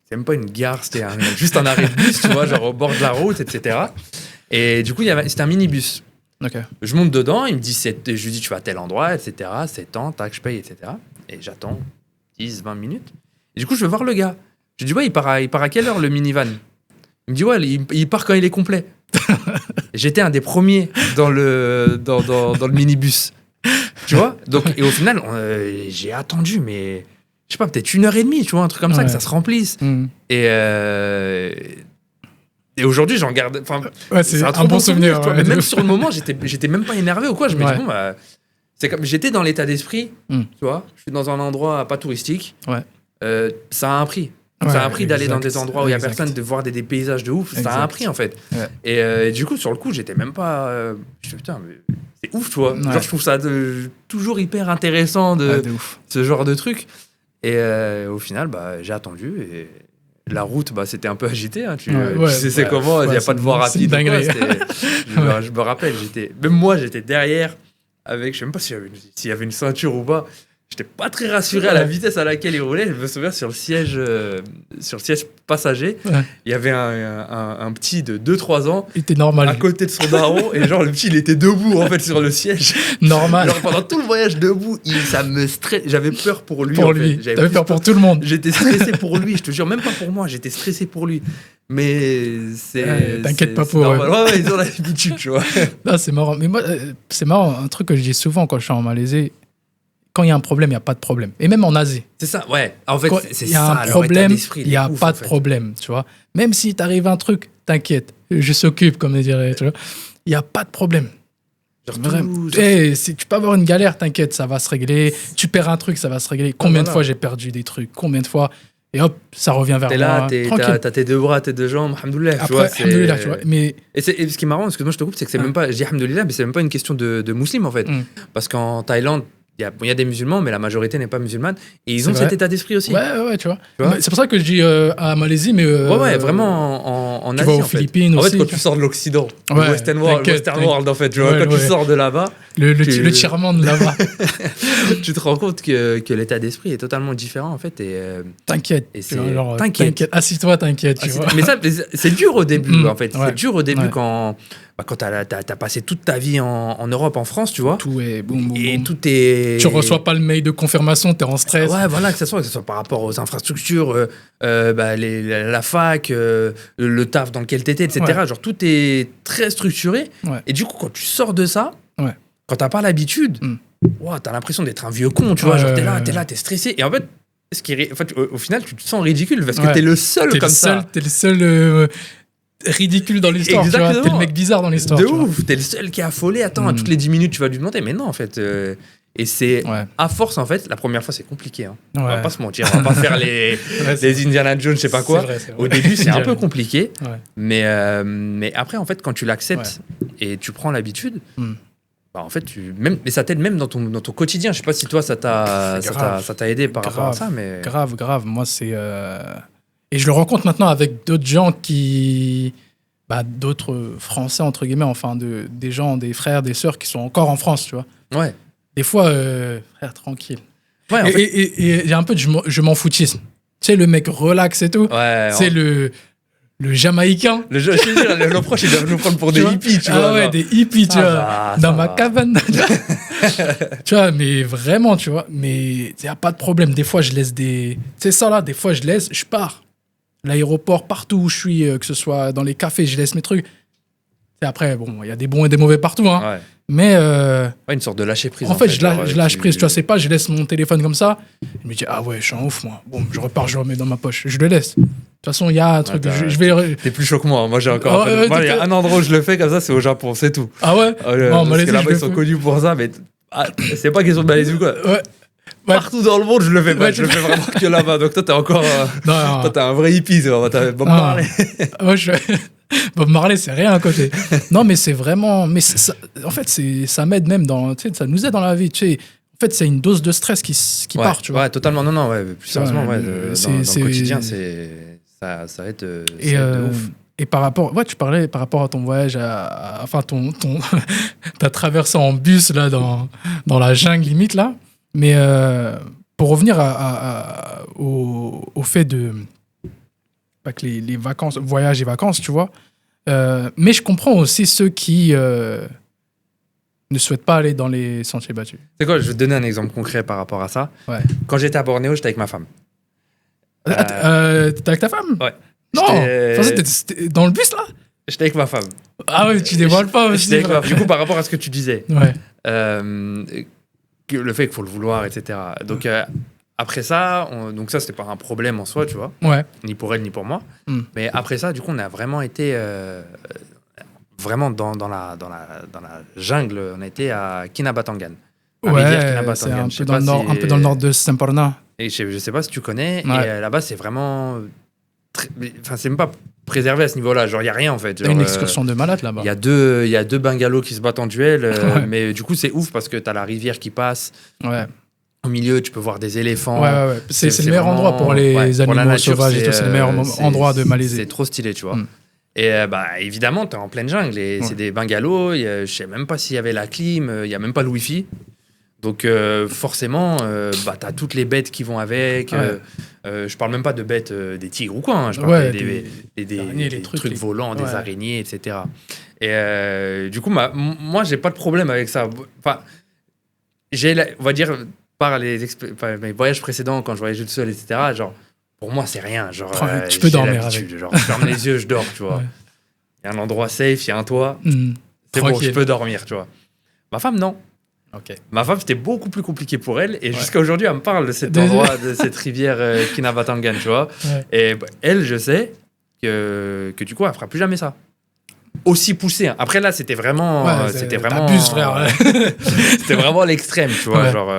C'est même pas une gare, c'était juste un arrêt de bus, tu vois, genre au bord de la route, etc. Et du coup, c'était un minibus. Ok. Je monte dedans, il me dit, je lui dis, tu vas à tel endroit, etc. C'est temps, tac, je paye, etc. Et j'attends 10, 20 minutes. Et du coup, je vais voir le gars. Je lui dis, ouais, il part à quelle heure le minivan? Il me dit, ouais, il part quand il est complet. J'étais un des premiers dans le minibus. Tu vois? Donc, et au final, j'ai attendu, mais je sais pas, peut-être 1h30, tu vois, un truc comme ça, que ça se remplisse. Et aujourd'hui, j'en garde. C'est un bon souvenir. Mais même sur le moment, j'étais même pas énervé ou quoi. Je me dis, bon, bah, c'est comme j'étais dans l'état d'esprit, tu vois. Je suis dans un endroit pas touristique. Ça a un prix. Ça a un prix d'aller dans des endroits où il y a personne, de voir des paysages de ouf. Ça a un prix en fait. Et du coup, sur le coup, j'étais même pas. Je me suis dit, putain, mais c'est ouf, tu vois. Genre, je trouve ça toujours hyper intéressant de ce genre de truc. Et au final, bah, j'ai attendu et. La route, bah, c'était un peu agité. Hein. Tu sais, c'est comment, il n'y a pas de voie rapide. Je me rappelle, même moi, j'étais derrière avec, je ne sais même pas s'il y avait une ceinture ou pas. J'étais pas très rassuré à la vitesse à laquelle il roulait. Je me souviens sur le siège passager, il y avait un petit de 2-3 ans. Il était normal. À côté de son daron. Et genre, le petit, il était debout en fait sur le siège. Normal. Genre, pendant tout le voyage debout, ça me stresse. J'avais peur pour lui. Pour lui. J'avais peur pour tout le monde. J'étais stressé pour lui. Je te jure, même pas pour moi. J'étais stressé pour lui. Mais c'est. T'inquiète pas pour eux. Ouais, ils ont l'habitude, tu vois. Non, c'est marrant. Mais moi, c'est marrant. Un truc que je dis souvent quand je suis en Malaisie. Quand il y a un problème, il n'y a pas de problème. Et même en Asie. C'est ça, ouais. En fait, c'est ça. Il y a un problème, il n'y a pas de problème, tu vois. Même si t'arrive un truc, t'inquiète, je s'occupe, comme on dirait, tu vois. Il n'y a pas de problème. Vraiment. Si tu peux avoir une galère, t'inquiète, ça va se régler. Tu perds un truc, ça va se régler. Combien de fois j'ai perdu des trucs? Combien de fois? Et hop, ça revient vers moi. T'es là, t'as tes deux bras, tes deux jambes, alhamdoulilah. Après, alhamdoulilah, tu vois. Mais... Et ce qui est marrant, excuse-moi, je te coupe, c'est que c'est même pas, je dis alhamdoulilah, mais c'est même pas une question de musulmans, en fait. Parce qu'en Thaïlande, il y a des musulmans, mais la majorité n'est pas musulmane. Et ils ont cet état d'esprit aussi. Ouais, tu vois. C'est pour ça que je dis à Malaisie, mais... Ouais, vraiment en Asie, tu vois, aux Philippines aussi. En fait, quand tu sors de l'Occident, Western World, en fait, tu vois, quand tu sors de là-bas... Le tiers-monde de là-bas. Tu te rends compte que l'état d'esprit est totalement différent, en fait. T'inquiète. T'inquiète. Assis-toi, t'inquiète. Mais ça, c'est dur au début, en fait. C'est dur au début quand t'as passé toute ta vie en Europe, en France, tu vois. Tout est boum. Tout est... Tu reçois pas le mail de confirmation, t'es en stress. Ouais, voilà, que ce soit par rapport aux infrastructures, la fac, le taf dans lequel t'étais, etc. Genre, tout est très structuré. Et du coup, quand tu sors de ça, quand t'as pas l'habitude, t'as l'impression d'être un vieux con, tu vois. Genre, t'es là, t'es stressé. Et en fait, au final, tu te sens ridicule parce que t'es le seul comme ça. T'es le seul... ridicule dans l'histoire. Exactement. Tu vois, t'es le mec bizarre dans l'histoire. De ouf, t'es le seul qui est affolé. Attends, à toutes les 10 minutes, tu vas lui demander. Mais non, en fait. Et c'est à force, en fait, la première fois, c'est compliqué. Hein. On va pas se mentir. On va pas faire les Indiana Jones, je sais pas quoi. C'est vrai. Au début, c'est un peu compliqué. Mais après, en fait, quand tu l'acceptes et tu prends l'habitude, bah, en fait, mais ça t'aide même dans ton quotidien. Je sais pas si toi, ça t'a aidé par rapport à ça. Mais... Grave. Moi, c'est. Et je le rencontre maintenant avec d'autres gens d'autres Français, entre guillemets, enfin, des gens, des frères, des sœurs qui sont encore en France, tu vois. Ouais. Des fois, frère, tranquille. Ouais, et il y a un peu de je m'en foutisme. Tu sais, le mec relax et tout. Ouais. C'est le Jamaïcain. Je veux dire, le proche, il doit nous prendre pour des hippies, tu vois. Ah ouais, des hippies, tu vois. Dans ma cabane. Tu vois, mais vraiment, tu vois. Mais il n'y a pas de problème. Des fois, je laisse des... C'est ça, là. Des fois, je pars. L'aéroport, partout où je suis, que ce soit dans les cafés, je laisse mes trucs. Et après, bon, il y a des bons et des mauvais partout, hein. Ouais. Mais... une sorte de lâcher-prise. En fait, je lâche prise. Tu vois, c'est pas, je laisse mon téléphone comme ça. Je me dis, ah ouais, je suis un ouf, moi. Bon, je repars, je le remets dans ma poche. Je le laisse. De toute façon, il y a un truc... je vais... T'es plus chaud que moi. Moi, j'ai encore... Moi, il y a un endroit où je le fais comme ça, c'est au Japon, c'est tout. Ah ouais? Non, parce que là-bas, ils sont connus pour ça, mais... c'est pas question de Malaisie ou quoi. Ouais. Partout dans le monde, je le fais pas. Je le fais vraiment que là-bas. Donc toi, t'es encore... toi, t'es un vrai hippie. T'as Bob Marley. Ouais, Bob Marley, c'est rien à côté. Non, mais c'est vraiment... Mais en fait, ça m'aide même dans... Tu sais, ça nous aide dans la vie, tu sais. En fait, c'est une dose de stress qui part, tu vois. Ouais, totalement. Non, plus sérieusement, dans le quotidien, ça aide de ouf. Et par rapport... Ouais, tu parlais par rapport à ton voyage, enfin, ta traversée en bus, là, dans la jungle, limite, là. Mais pour revenir au fait de... Pas que les vacances, voyages et vacances, tu vois, Mais je comprends aussi ceux qui ne souhaitent pas aller dans les sentiers battus. C'est quoi, je vais te donner un exemple concret par rapport à ça. Ouais. Quand j'étais à Bornéo, j'étais avec ma femme. T'étais avec ta femme? Ouais. Non, t'étais dans le bus là? J'étais avec ma femme. Ah ouais, tu dévoiles pas aussi. J'étais avec ma femme. Du coup, par rapport à ce que tu disais, Ouais. le fait qu'il faut le vouloir, etc. Donc, après ça, donc ça, c'était pas un problème en soi, tu vois, Ouais. ni pour elle, ni pour moi. Mm. Mais après ça, du coup, on a vraiment été vraiment dans la jungle. On a été à Kinabatangan. Ouais, c'est un peu dans le nord, un peu dans le nord de Semporna. Et je sais pas si tu connais. Ouais. Et là-bas, c'est vraiment... Enfin, c'est même pas préservé à ce niveau-là. Genre, il n'y a rien, en fait. T'as une excursion de malade là-bas. Il y a deux bungalows qui se battent en duel. Ouais. Mais du coup, c'est ouf parce que tu as la rivière qui passe. Ouais. Au milieu, tu peux voir des éléphants. Ouais. C'est le meilleur vraiment... endroit pour les animaux pour la nature, sauvages et tout. C'est le meilleur endroit de Malaisie. C'est trop stylé, tu vois. Mm. Et évidemment, tu es en pleine jungle. Et c'est des bungalows. Je sais même pas s'il y avait la clim. Il n'y a même pas le Wi-Fi. Donc forcément, tu as toutes les bêtes qui vont avec. Ouais. Je parle même pas de bêtes des tigres ou quoi. Hein. Je parle des trucs volants, des araignées, etc. Et du coup, moi, j'ai pas de problème avec ça. Enfin, on va dire, par mes voyages précédents, quand je voyageais tout seul, etc., genre, pour moi, c'est rien. Genre, tu peux dormir avec. Genre, je ferme les yeux, je dors, tu vois. Il y a un endroit safe, il y a un toit. C'est bon, je peux dormir, tu vois. Ma femme, non. Okay. Ma femme, c'était beaucoup plus compliqué pour elle. Et jusqu'à aujourd'hui, elle me parle de cet endroit, de cette rivière Kinabatangan, tu vois. Ouais. Et elle, je sais que du coup, elle fera plus jamais ça. Aussi poussé. Hein. Après, là, c'était vraiment... c'était vraiment frère. C'était vraiment l'extrême, tu vois. Genre,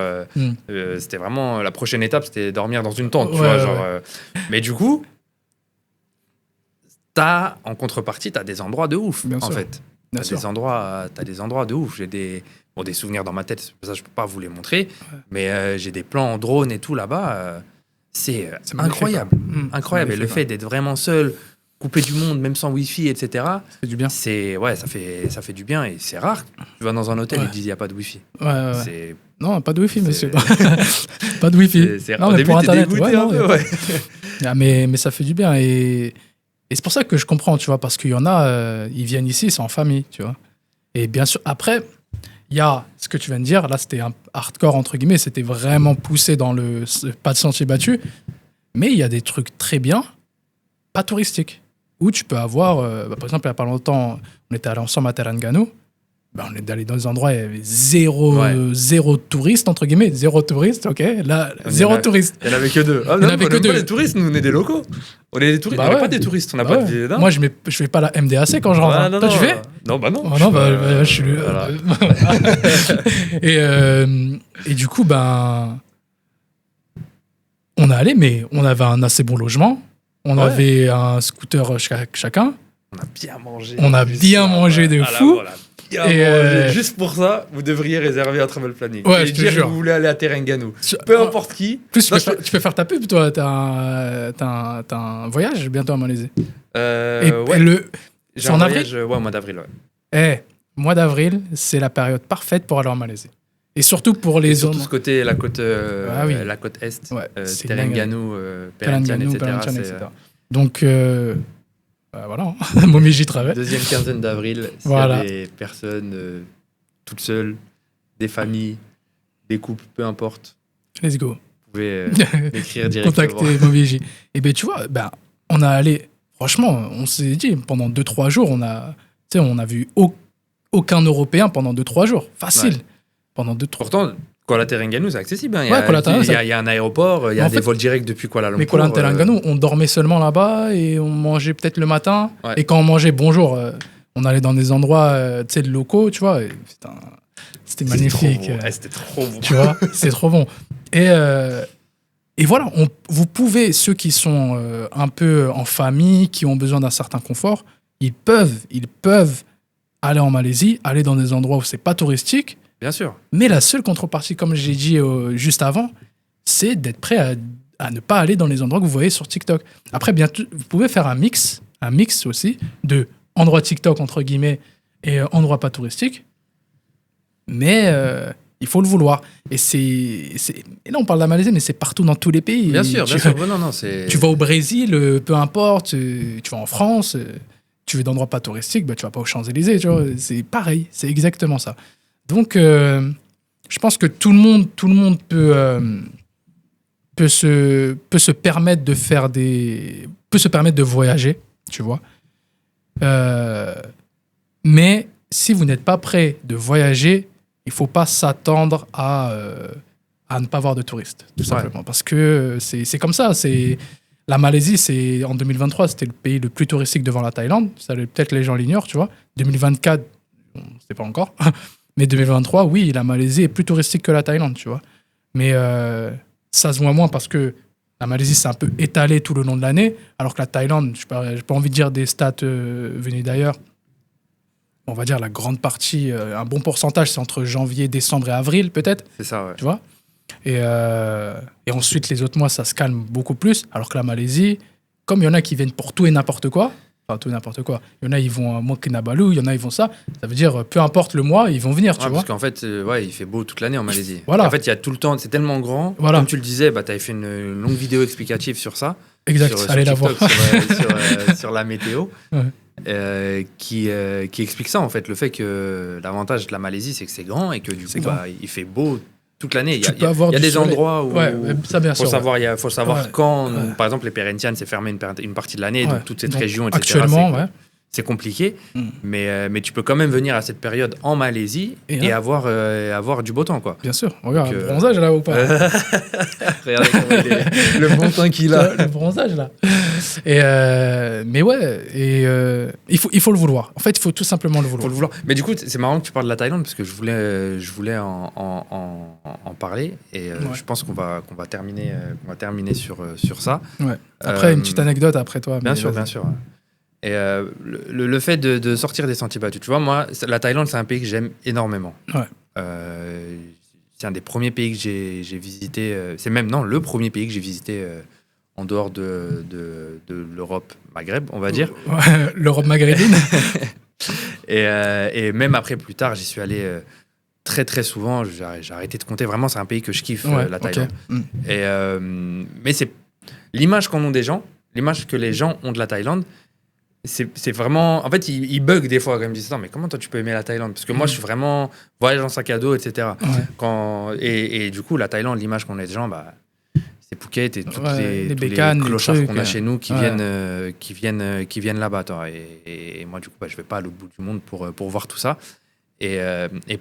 c'était vraiment... La prochaine étape, c'était dormir dans une tente, tu vois. Genre, mais du coup, en contrepartie, t'as des endroits de ouf, Bien en sûr. fait. T'as des endroits de ouf. J'ai des souvenirs dans ma tête, ça je peux pas vous les montrer, mais j'ai des plans en drone et tout là-bas, c'est incroyable. Incroyable. Et le fait d'être vraiment seul, coupé du monde, même sans wifi, etc. Ça fait du bien. Ça fait du bien et c'est rare. Tu vas dans un hôtel et ils disent il n'y a pas de wifi. Ouais. Non, pas de wifi, monsieur. Pas de wifi. Au début, t'es dégoûté un peu. Mais ça fait du bien et c'est pour ça que je comprends, tu vois, parce qu'il y en a, ils viennent ici, ils sont en famille, tu vois. Et bien sûr, après, il y a ce que tu viens de dire, là, c'était un hardcore, entre guillemets, c'était vraiment poussé dans le pas de sentier battu, mais il y a des trucs très bien, pas touristiques, où tu peux avoir, par exemple, il n'y a pas longtemps, on était allé ensemble à Terengganu, on est allé dans des endroits, il y avait zéro touriste, entre guillemets, zéro touriste, ok, là, zéro touriste. Il n'y en avait que deux. Il n'y en avait que deux. On n'est pas des touristes, nous, on est des locaux. On est des touristes, on n'est pas des touristes, on n'a pas de... Moi, je fais pas la MDAC quand je rentre. Toi, tu fais? Non, bah non. Oh, non, je suis... Voilà. Et du coup, on est allé, mais on avait un assez bon logement. On avait un scooter chacun. On a bien mangé. On a bien mangé de fou. Juste pour ça, vous devriez réserver un travel planning. Ouais, et dire que vous voulez aller à Terengganu. Peu importe qui. Plus, tu peux faire ta pub, toi. T'as un voyage bientôt à Malaisie. J'ai un voyage au mois d'avril. Mois d'avril, c'est la période parfaite pour aller en Malaisie. Et surtout pour les zones. Surtout ce côté, la côte est, Terengganu, Perhentian, etc. Donc, voilà, Momiji traverse. Deuxième quinzaine d'avril, s'il y a des personnes toutes seules, des familles, des couples, peu importe. Let's go. Vous pouvez m'écrire directement. Contacter Momiji. Et bien, tu vois, on a allé, franchement, on s'est dit, pendant 2-3 jours, on a vu aucun Européen pendant 2-3 jours. Facile. Ouais. Pendant 2-3 Pourtant, Kuala Terengganu, c'est accessible. Hein. Il y a un aéroport, il y a des vols directs depuis Kuala Lumpur. Mais Kuala Terengganu, on dormait seulement là-bas et on mangeait peut-être le matin. Ouais. Et quand on mangeait, bonjour, on allait dans des endroits locaux, tu vois. C'était magnifique. C'était trop bon. Tu vois, c'est trop bon. Et voilà, vous pouvez, ceux qui sont un peu en famille, qui ont besoin d'un certain confort, ils peuvent aller en Malaisie, aller dans des endroits où c'est pas touristique. Bien sûr. Mais la seule contrepartie, comme j'ai dit juste avant, c'est d'être prêt à ne pas aller dans les endroits que vous voyez sur TikTok. Après, vous pouvez faire un mix aussi de endroits TikTok, entre guillemets, et endroits pas touristiques. Mais il faut le vouloir. Et là, on parle de la Malaisie, mais c'est partout dans tous les pays. Bien sûr. Tu vas au Brésil, peu importe, tu vas en France, tu veux d'endroits pas touristiques, bah, tu vas pas aux Champs-Élysées, tu vois. C'est pareil, c'est exactement ça. Donc, je pense que tout le monde peut se permettre de voyager, tu vois. Mais si vous n'êtes pas prêt de voyager, il faut pas s'attendre à ne pas avoir de touristes, tout simplement. Parce que c'est comme ça. La Malaisie, en 2023, c'était le pays le plus touristique devant la Thaïlande. Peut-être les gens l'ignorent, tu vois. 2024, on ne sait pas encore. Mais 2023, oui, la Malaisie est plus touristique que la Thaïlande, tu vois. Mais ça se voit moins parce que la Malaisie, c'est un peu étalé tout le long de l'année, alors que la Thaïlande, je n'ai pas envie de dire des stats venus d'ailleurs. On va dire la grande partie, un bon pourcentage, c'est entre janvier, décembre et avril, peut-être. C'est ça, ouais. Tu vois. Et ensuite, les autres mois, ça se calme beaucoup plus. Alors que la Malaisie, comme il y en a qui viennent pour tout et n'importe quoi, enfin tout et n'importe quoi, il y en a, ils vont à Mont Kinabalu, il y en a, ils vont ça. Ça veut dire, peu importe le mois, ils vont venir, tu vois. Parce qu'en fait, il fait beau toute l'année en Malaisie. Voilà. En fait, il y a tout le temps, c'est tellement grand. Voilà. Comme tu le disais, tu avais fait une longue vidéo explicative sur ça. Exact, allez la voir. Sur la météo. Ouais. Qui explique ça, en fait. Le fait que l'avantage de la Malaisie, c'est que c'est grand et que du coup, il fait beau toute l'année. Il y a des endroits où il faut savoir quand. Par exemple, les Perhentian, c'est fermé une partie de l'année, donc toute cette région, etc. Actuellement, c'est compliqué, mais tu peux quand même venir à cette période en Malaisie et avoir du beau temps, quoi. Bien sûr. Regarde, le bronzage là ou pas. Regardez comment le bon temps qu'il a. Le bronzage là. Mais ouais, il faut le vouloir. En fait, il faut tout simplement le vouloir. Mais du coup, c'est marrant que tu parles de la Thaïlande parce que je voulais en parler et je pense qu'on va terminer sur ça. Ouais. Après, une petite anecdote après toi. Bien sûr. Et le fait de sortir des sentiers battus, tu vois, moi, la Thaïlande, c'est un pays que j'aime énormément. Ouais. C'est un des premiers pays que j'ai visité. C'est même, non, le premier pays que j'ai visité en dehors de l'Europe Maghreb, on va dire. Ouais, l'Europe maghrébine. et même après, plus tard, j'y suis allé très, très souvent. J'ai arrêté de compter. Vraiment, c'est un pays que je kiffe, la Thaïlande. Okay. Mais c'est l'image qu'on a des gens, l'image que les gens ont de la Thaïlande, c'est vraiment... En fait, ils bug des fois quand ils me disent « Non, mais comment toi tu peux aimer la Thaïlande ?» Parce que moi, je suis vraiment voyage en sac à dos, etc. Ouais. Et du coup, la Thaïlande, l'image qu'on a des gens, c'est Phuket et tous les bécanes, clochards qu'on a chez nous qui viennent là-bas. Et moi, du coup, je vais pas à l'autre bout du monde pour voir tout ça. Et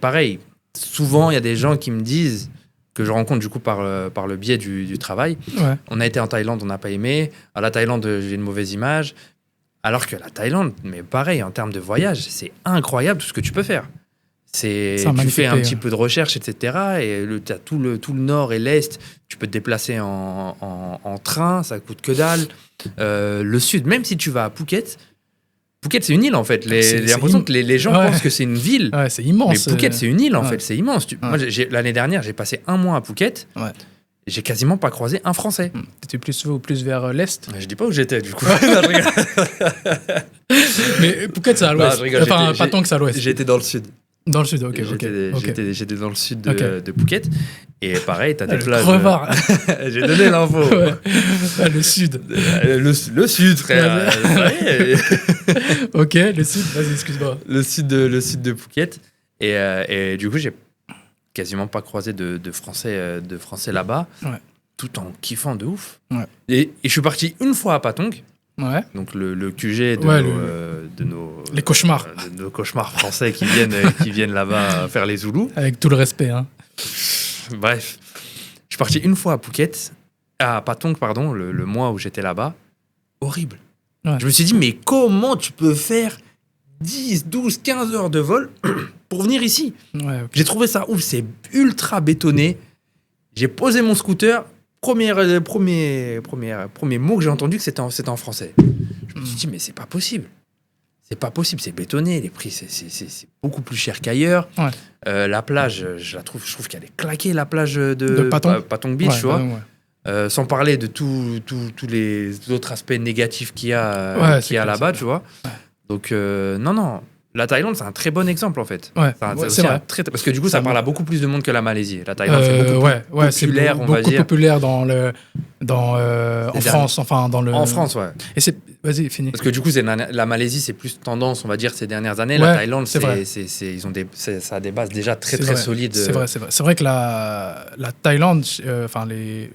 pareil, souvent, il y a des gens qui me disent, que je rencontre du coup par le biais du travail. Ouais. On a été en Thaïlande, on n'a pas aimé. À la Thaïlande, j'ai une mauvaise image. Alors que la Thaïlande, mais pareil, en termes de voyage, c'est incroyable tout ce que tu peux faire. Tu fais un petit peu de recherche, etc. Et tu as tout le nord et l'est. Tu peux te déplacer en train, ça coûte que dalle. Le sud, même si tu vas à Phuket, c'est une île en fait. J'ai l'impression que les gens pensent que c'est une ville. Ouais, c'est immense. Mais Phuket, c'est une île en fait, c'est immense. Moi, l'année dernière, j'ai passé 1 mois à Phuket. Ouais. J'ai quasiment pas croisé un Français. T'étais plus vers l'est. Je dis pas où j'étais du coup. Mais Phuket, c'est à l'ouest. Enfin, pas tant que c'est à l'ouest. J'étais dans le sud. Dans le sud, ok. J'étais dans le sud de Phuket. Et pareil, t'as des plages. Crevard. J'ai donné l'info. Ouais. Le sud. Le sud, frère. Ok, le sud, vas-y, excuse-moi. Le sud de Phuket. Et du coup, j'ai quasiment pas croisé de Français là-bas, tout en kiffant de ouf. Ouais. Et je suis parti une fois à Patong. Ouais. Donc le QG de nos les cauchemars, de nos cauchemars français qui viennent là-bas faire les Zoulous. Avec tout le respect, hein. Bref, je suis parti une fois à Patong, pardon, le mois où j'étais là-bas. Horrible. Ouais. Je me suis dit, mais comment tu peux faire 10, 12, 15 heures de vol pour venir ici? Ouais, okay. J'ai trouvé ça ouf, c'est ultra bétonné. J'ai posé mon scooter. Premier mot que j'ai entendu, que c'était en français. Je me suis dit, mais c'est pas possible. C'est pas possible, c'est bétonné. Les prix, c'est beaucoup plus cher qu'ailleurs. Ouais. La plage, je trouve qu'elle est claquée, la plage de Patong Beach, tu vois. Ouais. Sans parler de tous les autres aspects négatifs qu'il y a là-bas, tu vois. Ouais. Donc, non. La Thaïlande, c'est un très bon exemple, en fait. Ouais, c'est vrai. Parce que du coup, ça parle à beaucoup plus de monde que la Malaisie. La Thaïlande, c'est beaucoup plus populaire, on va dire. Beaucoup populaire en France, enfin, dans le... En France, ouais. Et vas-y, fini. Parce que du coup, la Malaisie, c'est plus tendance, on va dire, ces dernières années. Ouais, La Thaïlande, c'est vrai. ça a des bases déjà très, C'est très vrai, solides. C'est vrai, c'est vrai. C'est vrai que la Thaïlande, enfin, et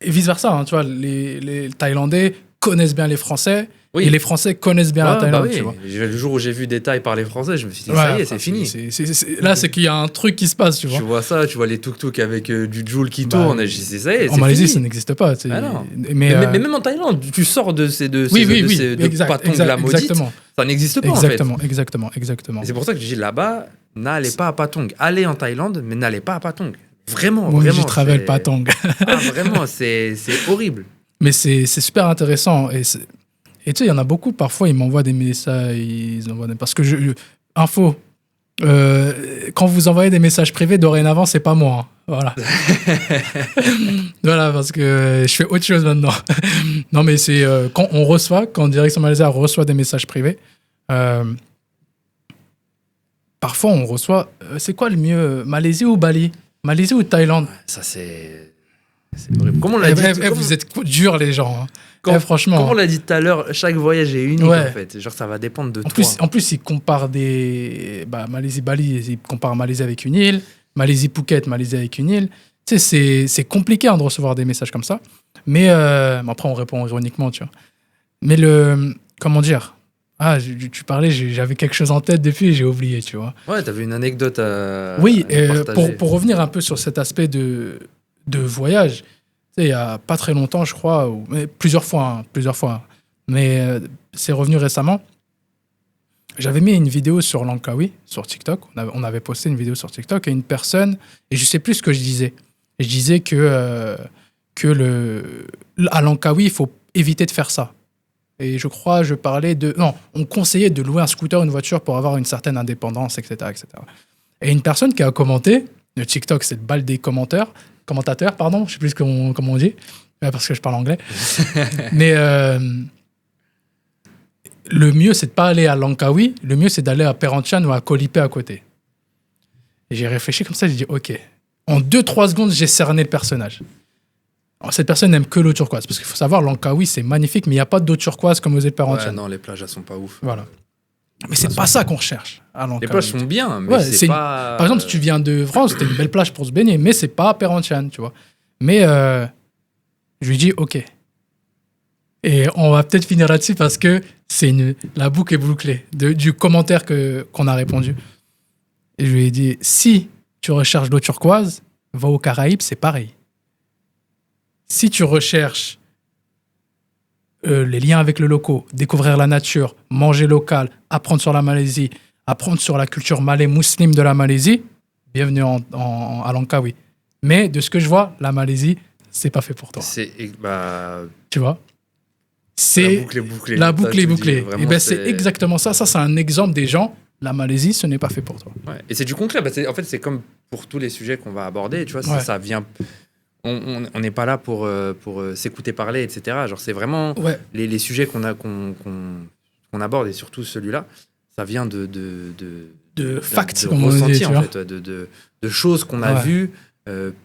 vice-versa, hein, tu vois, les Thaïlandais connaissent bien les Français, Oui. et les Français connaissent bien la Thaïlande, oui. tu vois. Le jour où j'ai vu des Thaïs parler français, je me suis dit, Ouais, ça y est, enfin, c'est fini. Là, c'est qu'il y a un truc qui se passe, tu vois. Tu vois ça, tu vois les tuk-tuk avec du Joule qui Bah, tourne, et je dis, ça y est, en c'est Malaisie, fini. ça n'existe pas. Ah non. Mais, Mais même en Thaïlande, tu sors de ces patons de la maudite, exactement. ça n'existe pas Exactement, en fait. exactement. Et c'est pour ça que je dis là-bas, n'allez pas à Patong. Allez en Thaïlande, mais n'allez pas à Patong. Vraiment, Moi, vraiment. j'y travaille pas tant. Ah, vraiment, c'est horrible. Mais c'est super intéressant. Et tu sais, il y en a beaucoup, parfois, ils m'envoient des messages. Parce que info, quand vous envoyez des messages privés, dorénavant, c'est pas moi. Hein. Voilà. Voilà, parce que je fais autre chose maintenant. Non, mais c'est quand Direction Malaisie reçoit des messages privés, parfois on reçoit. C'est quoi le mieux, Malaisie ou Bali? Malaisie ou Thaïlande? Ça, c'est horrible. Comment on l'a dit Vous êtes durs, les gens. Hein. Franchement. Comme on l'a dit tout à l'heure, chaque voyage est unique en fait. Genre, ça va dépendre de toi. En plus, ils comparent Malaisie-Bali, ils comparent Malaisie avec une île, Malaisie-Phuket, Malaisie avec une île. Tu sais, c'est compliqué de recevoir des messages comme ça. Mais après, on répond ironiquement, tu vois. Mais comment dire? Ah, tu parlais, j'avais quelque chose en tête depuis et j'ai oublié, tu vois. Ouais, t'avais une anecdote à Oui, partager. pour revenir un peu sur cet aspect de voyage, tu sais, il y a pas très longtemps, je crois, mais plusieurs fois, mais c'est revenu récemment. J'avais mis une vidéo sur Langkawi, sur TikTok. On avait posté une vidéo sur TikTok et une personne, et je sais plus ce que je disais. Et je disais que à Langkawi, il faut éviter de faire ça. Et je crois, on conseillait de louer un scooter, une voiture pour avoir une certaine indépendance, etc., etc. Et une personne qui a commenté, le TikTok, c'est le bal des commentateurs, pardon, je sais plus comment on dit, parce que je parle anglais. Mais le mieux, c'est de pas aller à Langkawi, le mieux, c'est d'aller à Perhentian ou à Koh Lipe à côté. Et j'ai réfléchi comme ça, j'ai dit, ok. En 2-3 secondes, j'ai cerné le personnage. Alors, cette personne n'aime que l'eau turquoise, parce qu'il faut savoir, Langkawi, c'est magnifique, mais il n'y a pas d'eau turquoise comme aux îles Perhentian. Ouais, non, les plages, elles sont pas ouf. Voilà. Mais c'est pas ça qu'on recherche à Langkawi. Les plages sont bien, mais c'est pas... Par exemple, si tu viens de France, c'est une belle plage pour se baigner, mais c'est pas Perhentian, tu vois. Mais je lui dis, ok. Et on va peut-être finir là-dessus parce que la boucle est bouclée du commentaire qu'on a répondu. Et je lui ai dit, si tu recherches l'eau turquoise, va aux Caraïbes, c'est pareil. Si tu recherches les liens avec le local, découvrir la nature, manger local, apprendre sur la Malaisie, apprendre sur la culture malais musulmane de la Malaisie, bienvenue à Langkawi. Mais de ce que je vois, la Malaisie, c'est pas fait pour toi. Tu vois? La boucle est bouclée. Et ben c'est exactement ça. Ça, c'est un exemple des gens. La Malaisie, ce n'est pas fait pour toi. Ouais. Et c'est du concret. En fait, c'est comme pour tous les sujets qu'on va aborder. Tu vois, ça vient. On n'est pas là pour s'écouter parler, etc. Genre, c'est vraiment les sujets qu'on aborde, et surtout celui-là, ça vient de facts, comme on dit, en fait, de choses qu'on a vues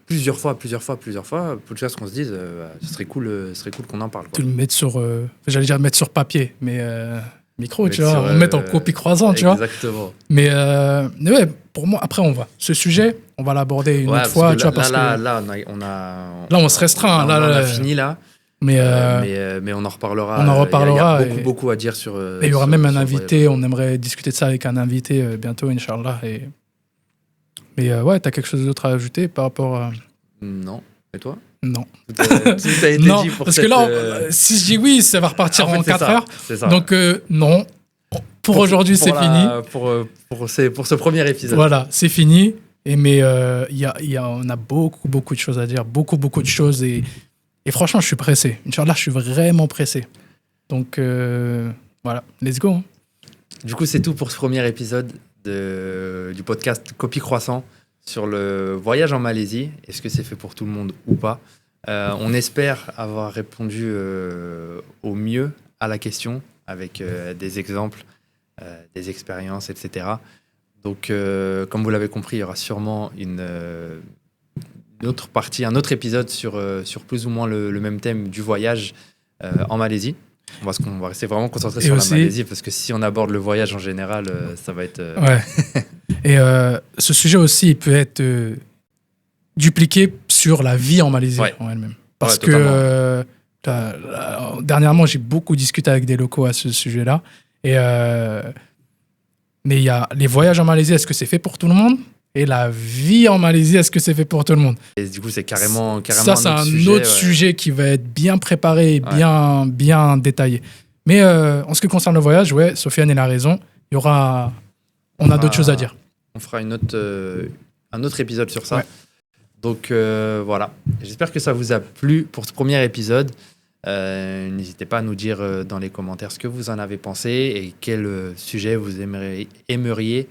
plusieurs fois, pour ce qu'on se dise, ce serait cool qu'on en parle. Quoi. De le mettre j'allais dire mettre sur papier, mais micro, tu vois, on met en copie croisant, tu vois. Exactement. Mais ouais, pour moi, après, ce sujet, on va l'aborder une autre fois, tu vois, parce que là, on se restreint. On a fini là. Mais on en reparlera. On en reparlera. Il y a beaucoup à dire sur. Et il y aura même un invité. On aimerait discuter de ça avec un invité bientôt, Inch'Allah. Mais ouais, t'as quelque chose d'autre à ajouter par rapport à. Non. Et toi? Non. Tout a été non, dit pour parce que là, si je dis oui, ça va repartir en 4 heures. C'est ça. Donc non. Pour aujourd'hui, c'est fini. Pour ce premier épisode. Voilà, c'est fini. Mais on a beaucoup de choses à dire, beaucoup de choses. Et franchement, je suis pressé. Inch'Allah, je suis vraiment pressé. Donc voilà, let's go. Du coup, c'est tout pour ce premier épisode du podcast Copie Croissant sur le voyage en Malaisie. Est-ce que c'est fait pour tout le monde ou pas? On espère avoir répondu au mieux à la question avec des exemples, des expériences, etc. Donc, comme vous l'avez compris, il y aura sûrement une autre partie, un autre épisode sur plus ou moins le même thème du voyage en Malaisie. On va rester vraiment concentré Et sur aussi- la Malaisie, parce que si on aborde le voyage en général, ça va être... Ouais. Et ce sujet aussi, il peut être dupliqué sur la vie en Malaisie Ouais. en elle-même. Parce Ouais, que totalement. dernièrement, j'ai beaucoup discuté avec des locaux à ce sujet-là. Et, mais il y a les voyages en Malaisie, est-ce que c'est fait pour tout le monde? Et la vie en Malaisie, est-ce que c'est fait pour tout le monde? Et du coup, c'est carrément Ça, c'est un sujet, autre ouais. sujet qui va être bien préparé et Ouais. bien détaillé. Mais en ce qui concerne le voyage, ouais, Sofiane, elle a raison. On a d'autres choses à dire. On fera un autre épisode sur ça. Ouais. Donc voilà, j'espère que ça vous a plu pour ce premier épisode. N'hésitez pas à nous dire dans les commentaires ce que vous en avez pensé et quel sujet vous aimeriez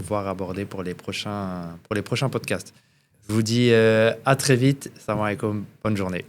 voir aborder pour les prochains podcasts. Je vous dis à très vite. Salam alaikum, bonne journée.